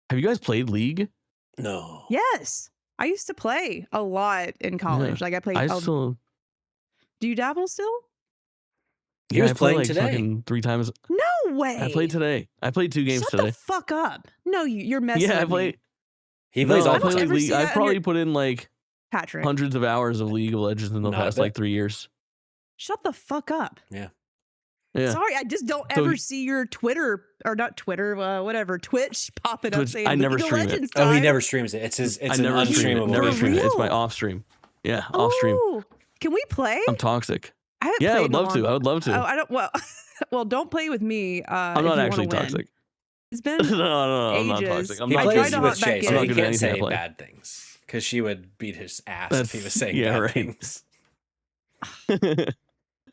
Have you guys played League? No. Yes. I used to play a lot in college. Like I played. Do you dabble still? He was playing like today. Fucking 3 times. No way. I played today. I played 2 games today. Shut the fuck up. No, you're messing with me. He plays all the time. League. I've probably put in like Patrick. hundreds of hours of League of Legends in the past like 3 years. Shut the fuck up. Yeah. Sorry, I just don't ever see your Twitter or not Twitter, whatever, Twitch popping up saying I never League of stream Legends it. time. Oh, he never streams it. It's I never stream it. Never stream it. It's my off stream. Yeah, off stream. Can we play? I'm toxic. I would love to. I would love to. Oh, I don't. Well, don't play with me. I'm not actually toxic. It's been no, ages. I'm not toxic. He plays with Chase. I'm not He good at can't anything say I play. bad things because she would beat his ass if he was saying bad things.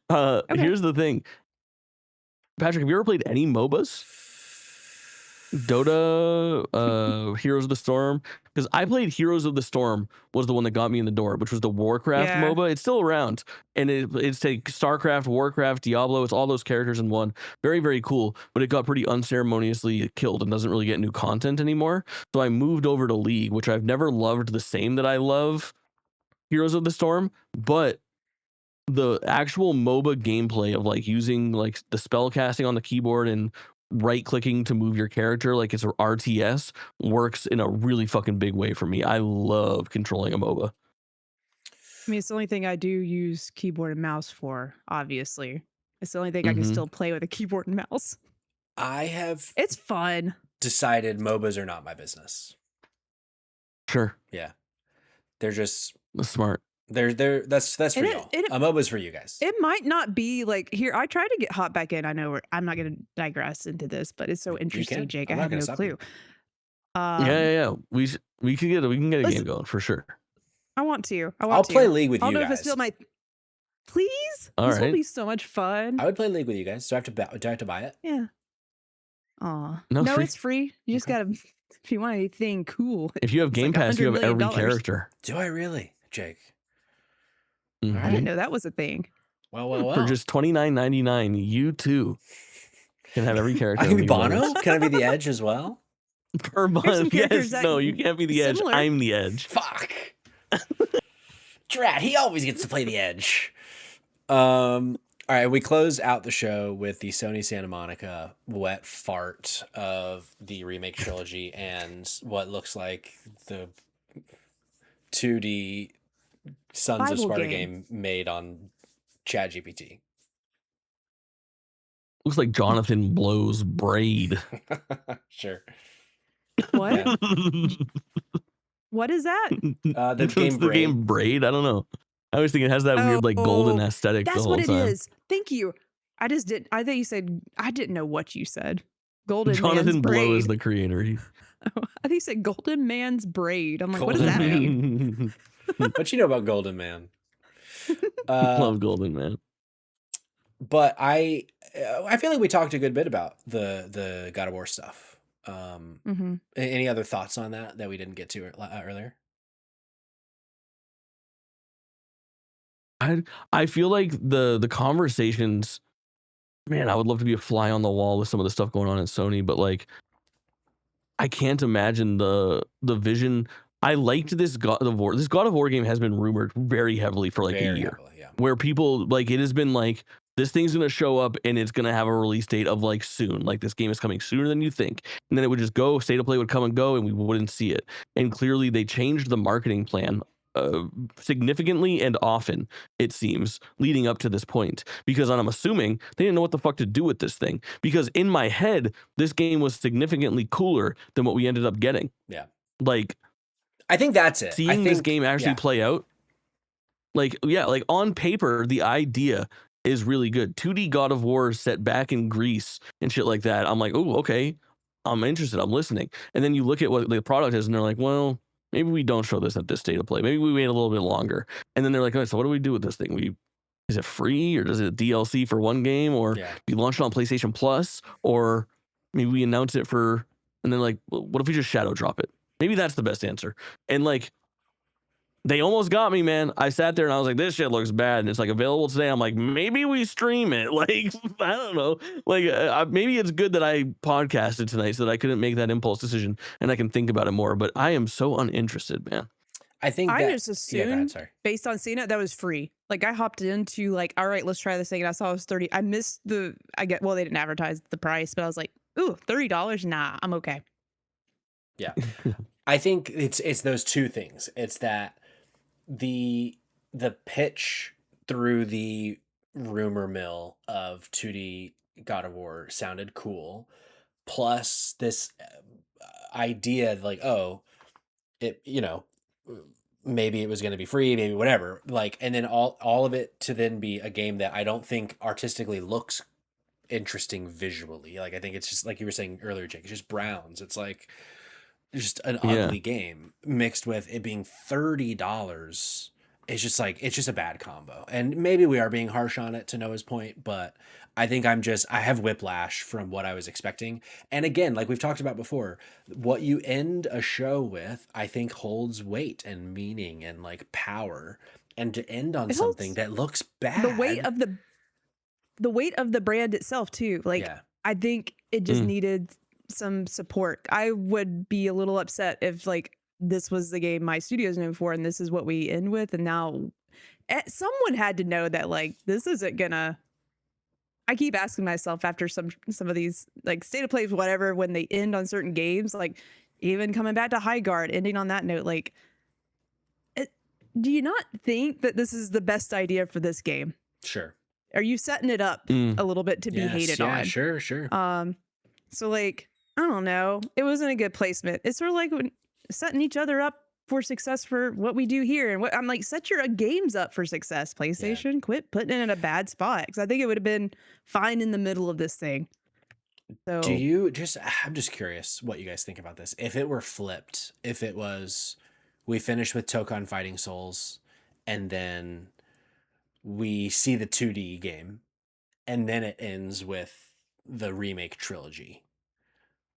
Here's the thing. Patrick, have you ever played any MOBAs? Dota, Heroes of the Storm? Because I played Heroes of the Storm was the one that got me in the door, which was the Warcraft MOBA. It's still around. And it's like StarCraft, Warcraft, Diablo. It's all those characters in one. Very, very cool. But it got pretty unceremoniously killed and doesn't really get new content anymore. So I moved over to League, which I've never loved the same that I love Heroes of the Storm. But the actual MOBA gameplay of like using like the spell casting on the keyboard and right clicking to move your character like it's an RTS works in a really fucking big way for me. I love controlling a MOBA. I mean, it's the only thing I do use keyboard and mouse for, obviously. It's the only thing I can still play with a keyboard and mouse. It's fun. Decided MOBAs are not my business. Sure. Yeah. They're just smart. That's for y'all. A MOBA's for you guys. It might not be like here. I tried to hop back in. I know I'm not going to digress into this, but it's so interesting, Jake. I have no clue. Yeah. We can get a game going for sure. I want to. I'll play League with you guys. I don't know if it's still my. Please. This will be so much fun. I would play League with you guys. Do I have to buy it? Yeah. Aw. No, it's free. You just gotta If you want anything cool, If you have it's Game like Pass, you have $100 every million. character. Do I really, Jake? Mhm. I All didn't right. know that was a thing. Well. For just $29.99, you too can have every character. I can be in League of Legends. Bono. Can I be the Edge as well? Per Here's some month. characters Yes. that No, you can't be the Edge. similar. I'm the Edge. Fuck. Drat. He always gets to play the Edge. All right, we close out the show with the Sony Santa Monica wet fart of the remake trilogy and what looks like the 2D Sons of Bible Sparta game. game made on ChatGPT. Looks like Jonathan Blow's braid. Sure. What? Yeah. What is that? The game the Braid. game Braid. I don't know. I was thinking it has that weird like golden Oh, aesthetic the That's whole what it time. is. Thank you. I just did. I think you said. I didn't know what you said. Golden Jonathan Man's Blow braid. is the creator. I think you said Golden Man's braid. I'm like, what does that mean? What you know about Golden Man? Love Golden Man. But I feel like we talked a good bit about the God of War stuff. Any other thoughts on that we didn't get to earlier? I feel like the conversations, man, I would love to be a fly on the wall with some of the stuff going on at Sony, but like I can't imagine the vision. I liked this God of War. This God of War game has been rumored very heavily for like Very a year. heavily, yeah. Where people like it has been like this thing's gonna show up and it's gonna have a release date of like soon. Like this game is coming sooner than you think. And then it would just go, state of play would come and go, and we wouldn't see it. And clearly they changed the marketing plan significantly and often, it seems, leading up to this point. Because I'm assuming they didn't know what the fuck to do with this thing. Because in my head, this game was significantly cooler than what we ended up getting. Yeah. Like I think that's it. Seeing this game actually play out. Like, yeah, like on paper, the idea is really good. 2D God of War set back in Greece and shit like that. I'm like, oh, okay. I'm interested. I'm listening. And then you look at what the product is and they're like, well, maybe we don't show this at this state of play. Maybe we wait a little bit longer. And then they're like, okay, so what do we do with this thing? Is it free or does it DLC for one game or be launched on PlayStation Plus or maybe we announce it for, and then like, well, what if we just shadow drop it? Maybe that's the best answer. And like, they almost got me, man. I sat there and I was like, this shit looks bad. And it's like available today. I'm like, maybe we stream it. Like, I don't know. Like, maybe it's good that I podcasted tonight so that I couldn't make that impulse decision and I can think about it more. But I am so uninterested, man. I think I just assumed based on seeing it, that was free. Like I hopped into like, all right, let's try this thing. And I saw it was 30. I missed they didn't advertise the price, but I was like, ooh, $30. Nah, I'm okay. Yeah. I think it's those two things. It's that the pitch through the rumor mill of 2D God of War sounded cool, plus this idea like, oh, it, maybe it was going to be free, maybe whatever, like, and then all of it to then be a game that I don't think artistically looks interesting visually. Like I think it's just like you were saying earlier, Jake, it's just browns. It's like just an ugly game mixed with it being $30. It's just like, it's just a bad combo. And maybe we are being harsh on it to Noah's point, but I think I have whiplash from what I was expecting. And again, like we've talked about before, what you end a show with, I think holds weight and meaning and like power. And to end on something that looks bad. The weight of the brand itself too. Like I think it just needed some support. I would be a little upset if like this was the game my studio's known for and this is what we end with, and now someone had to know that like this isn't gonna. I keep asking myself after some of these like state of plays, whatever, when they end on certain games, like even coming back to High Guard, ending on that note, like do you not think that this is the best idea for this game? Sure. Are you setting it up a little bit to be hated on? Yeah, sure. So like, I don't know. It wasn't a good placement. It's sort of like setting each other up for success for what we do here. And what I'm like, set your games up for success, PlayStation. Quit putting it in a bad spot. Because I think it would have been fine in the middle of this thing. So I'm just curious what you guys think about this. If it were flipped, if it was, we finish with Tokon Fighting Souls, and then we see the 2D game, and then it ends with the remake trilogy.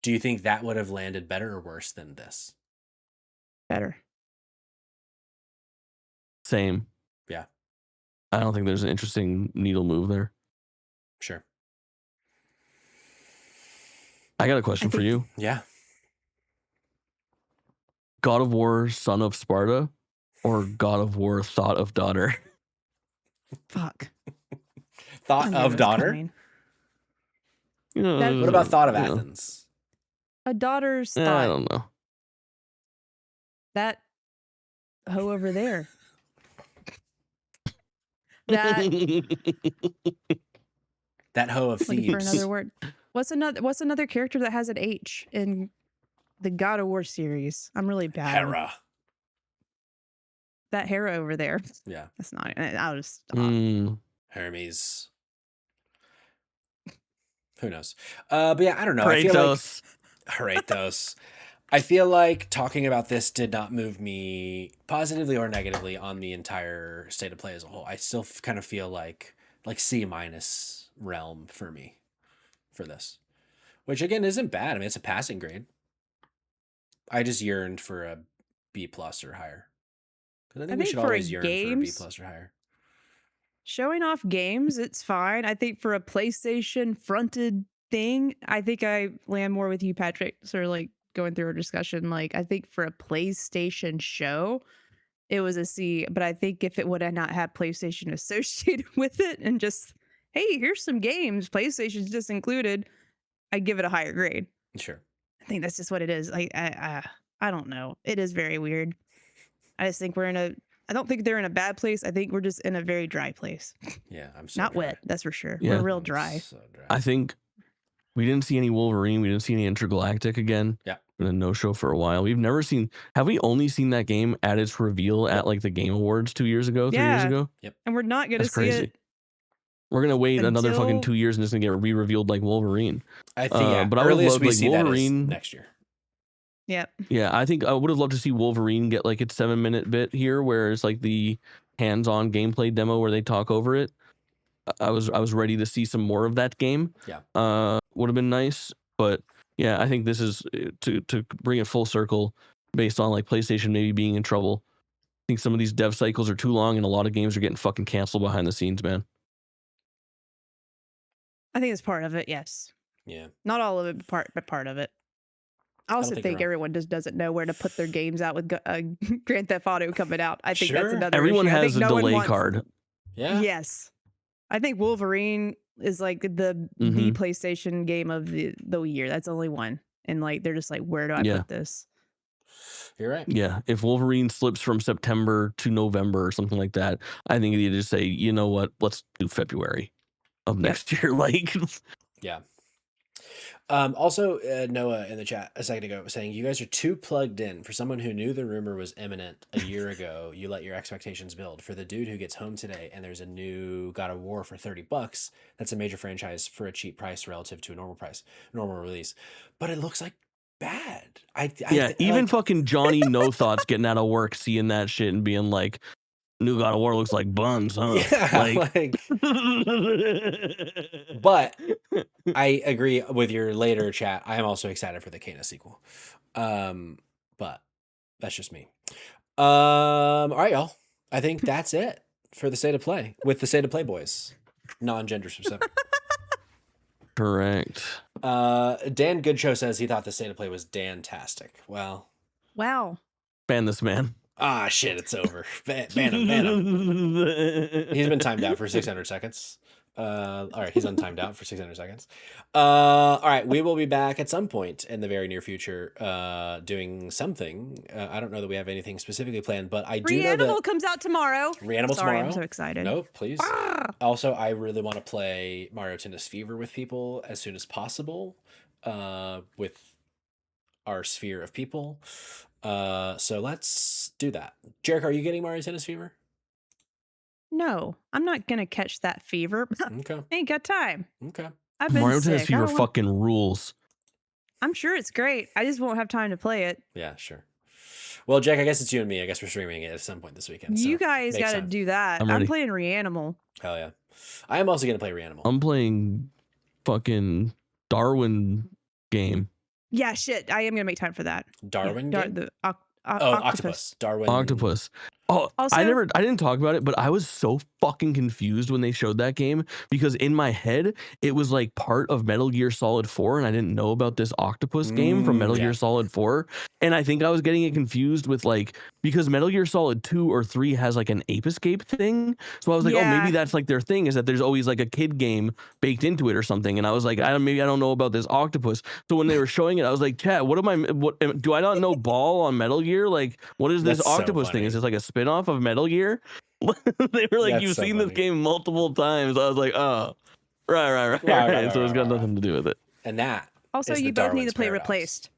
Do you think that would have landed better or worse than this? Better. Same. Yeah. I don't think there's an interesting needle move there. Sure. I got a question for you. Yeah. God of War, Son of Sparta, or God of War, Thought of Daughter? Fuck. Thought of Daughter? What about Thought of Athens? A daughter's thought. I don't know. That hoe over there. That hoe of looking for thieves. another word. What's another character that has an H in the God of War series? I'm really bad. Hera. That Hera over there. Yeah. That's not. I'll just stop. Hermes. Who knows? But yeah, I don't know. Kratos. Kratos. I feel like talking about this did not move me positively or negatively on the entire state of play as a whole. I still kind of feel like C- realm for me for this, which again isn't bad. I mean, it's a passing grade. I just yearned for a B+ or higher, because I think we should always yearn for a B+ or higher. Showing off games, it's fine. I think for a PlayStation fronted thing, I think I land more with you, Patrick. Sort of like going through our discussion. Like, I think for a PlayStation show, it was a C. But I think if it would have not had PlayStation associated with it and just, hey, here's some games, PlayStation's just included, I'd give it a higher grade. Sure. I think that's just what it is. Like, I don't know. It is very weird. I just think I don't think they're in a bad place. I think we're just in a very dry place. Yeah, I'm so not dry. wet. That's for sure. Yeah. We're real dry. So dry. I think we didn't see any Wolverine. We didn't see any Intergalactic again. Yeah. Been a no-show for a while. We've never seen. Have we only seen that game at its reveal at like the Game Awards 2 years ago, 3 years ago? Yep. And we're not going to That's see crazy. it. We're gonna wait another fucking until- 2 years and it's gonna get re-revealed like Wolverine. I think but I would earliest love we like see Wolverine that is next year. Yep. Yeah, I think I would have loved to see Wolverine get like its 7-minute bit here, where it's like the hands-on gameplay demo where they talk over it. I was ready to see some more of that game. Yeah. Would have been nice, but yeah, I think this is to bring it full circle based on like PlayStation maybe being in trouble. I think some of these dev cycles are too long and a lot of games are getting fucking canceled behind the scenes, man. I think it's part of it. Yes. Yeah. Not all of it, but part of it. I also think think you're everyone just doesn't know where to put their games out with Grand Theft Auto coming out. I think that's Sure. another Everyone issue. I has a think no one delay wants- card. Yeah. Yes. I think Wolverine is like the Mhm. PlayStation game of the year. That's only one. And like they're just like, where do I Yeah. put this? You're right. Yeah, if Wolverine slips from September to November or something like that, I think you just say, you know what, let's do February of next year. Like, Yeah. Also, Noah in the chat a second ago was saying, you guys are too plugged in. For someone who knew the rumor was imminent a year ago, you let your expectations build. For the dude who gets home today and there's a new God of War for $30, that's a major franchise for a cheap price relative to a normal release. But it looks like bad. even fucking Johnny No Thoughts getting out of work, seeing that shit and being like, new God of War looks like buns, huh? Yeah, but I agree with your later chat. I am also excited for the Kain sequel. But that's just me. All right, y'all. I think that's it for the State of Play with the State of Play boys, non-gender specific. Correct. Dan Goodshow says he thought the State of Play was dantastic. Well, Wow. Ban this man. Shit, it's over. Ban him. He's been timed out for 600 seconds. All right, he's untimed out for 600 seconds. All right, we will be back at some point in the very near future doing something. I don't know that we have anything specifically planned, but I do know Reanimal that comes out tomorrow. Reanimal Sorry, tomorrow. I'm so excited. No, please. Ah! Also, I really want to play Mario Tennis Fever with people as soon as possible with our sphere of people. So let's do that. Jericho, are you getting Mario Tennis Fever? No, I'm not gonna catch that fever. Okay. Ain't got time. Okay. I've been Mario sick. Tennis I Fever don't want- fucking rules. I'm sure it's great. I just won't have time to play it. Yeah, sure. Well, Jack, I guess it's you and me. I guess we're streaming it at some point this weekend. You so guys makes got to sense. do that. I'm I'm ready. playing Reanimal. Hell yeah. I am also going to play Reanimal. I'm playing fucking Darwin game. Yeah, shit. I am gonna make time for that. Darwin Yeah, game? the Octopus. Darwin. Octopus. Oh, Also, I didn't talk about it, but I was so fucking confused when they showed that game because in my head it was like part of Metal Gear Solid 4 and I didn't know about this Octopus game from Metal Gear Solid 4. And I think I was getting it confused with like, because Metal Gear Solid 2 or 3 has like an ape escape thing. So I was like, oh, maybe that's like their thing, is that there's always like a kid game baked into it or something. And I was like, maybe I don't know about this Octopus. So when they were showing it, I was like, chat, do I not know Ball on Metal Gear? Like, what is this That's so Octopus thing? funny. Is this like a spin-off of Metal Gear? They were like, That's you've so seen funny. this game multiple times. I was like, oh, right. So it's got nothing to do with it. And that also, is you the both need Darwin's to play Paradox. Replaced.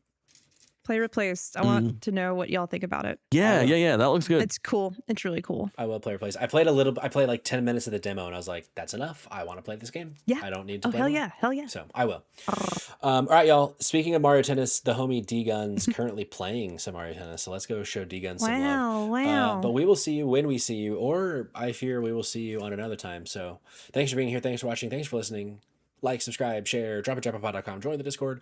Play Replaced. I want to know what y'all think about it. Yeah. That looks good. It's cool. It's really cool. I will play Replaced. I played like 10 minutes of the demo and I was like, that's enough. I want to play this game. Yeah. I don't need to play hell more. yeah. Hell yeah. So I will. All right, y'all. Speaking of Mario Tennis, the homie D-Gun's currently playing some Mario Tennis. So let's go show D-Gun some love. Wow. But we will see you when we see you, or I fear we will see you on another time. So thanks for being here. Thanks for watching. Thanks for listening. Like, subscribe, share, drop at japanpod.com, join the Discord.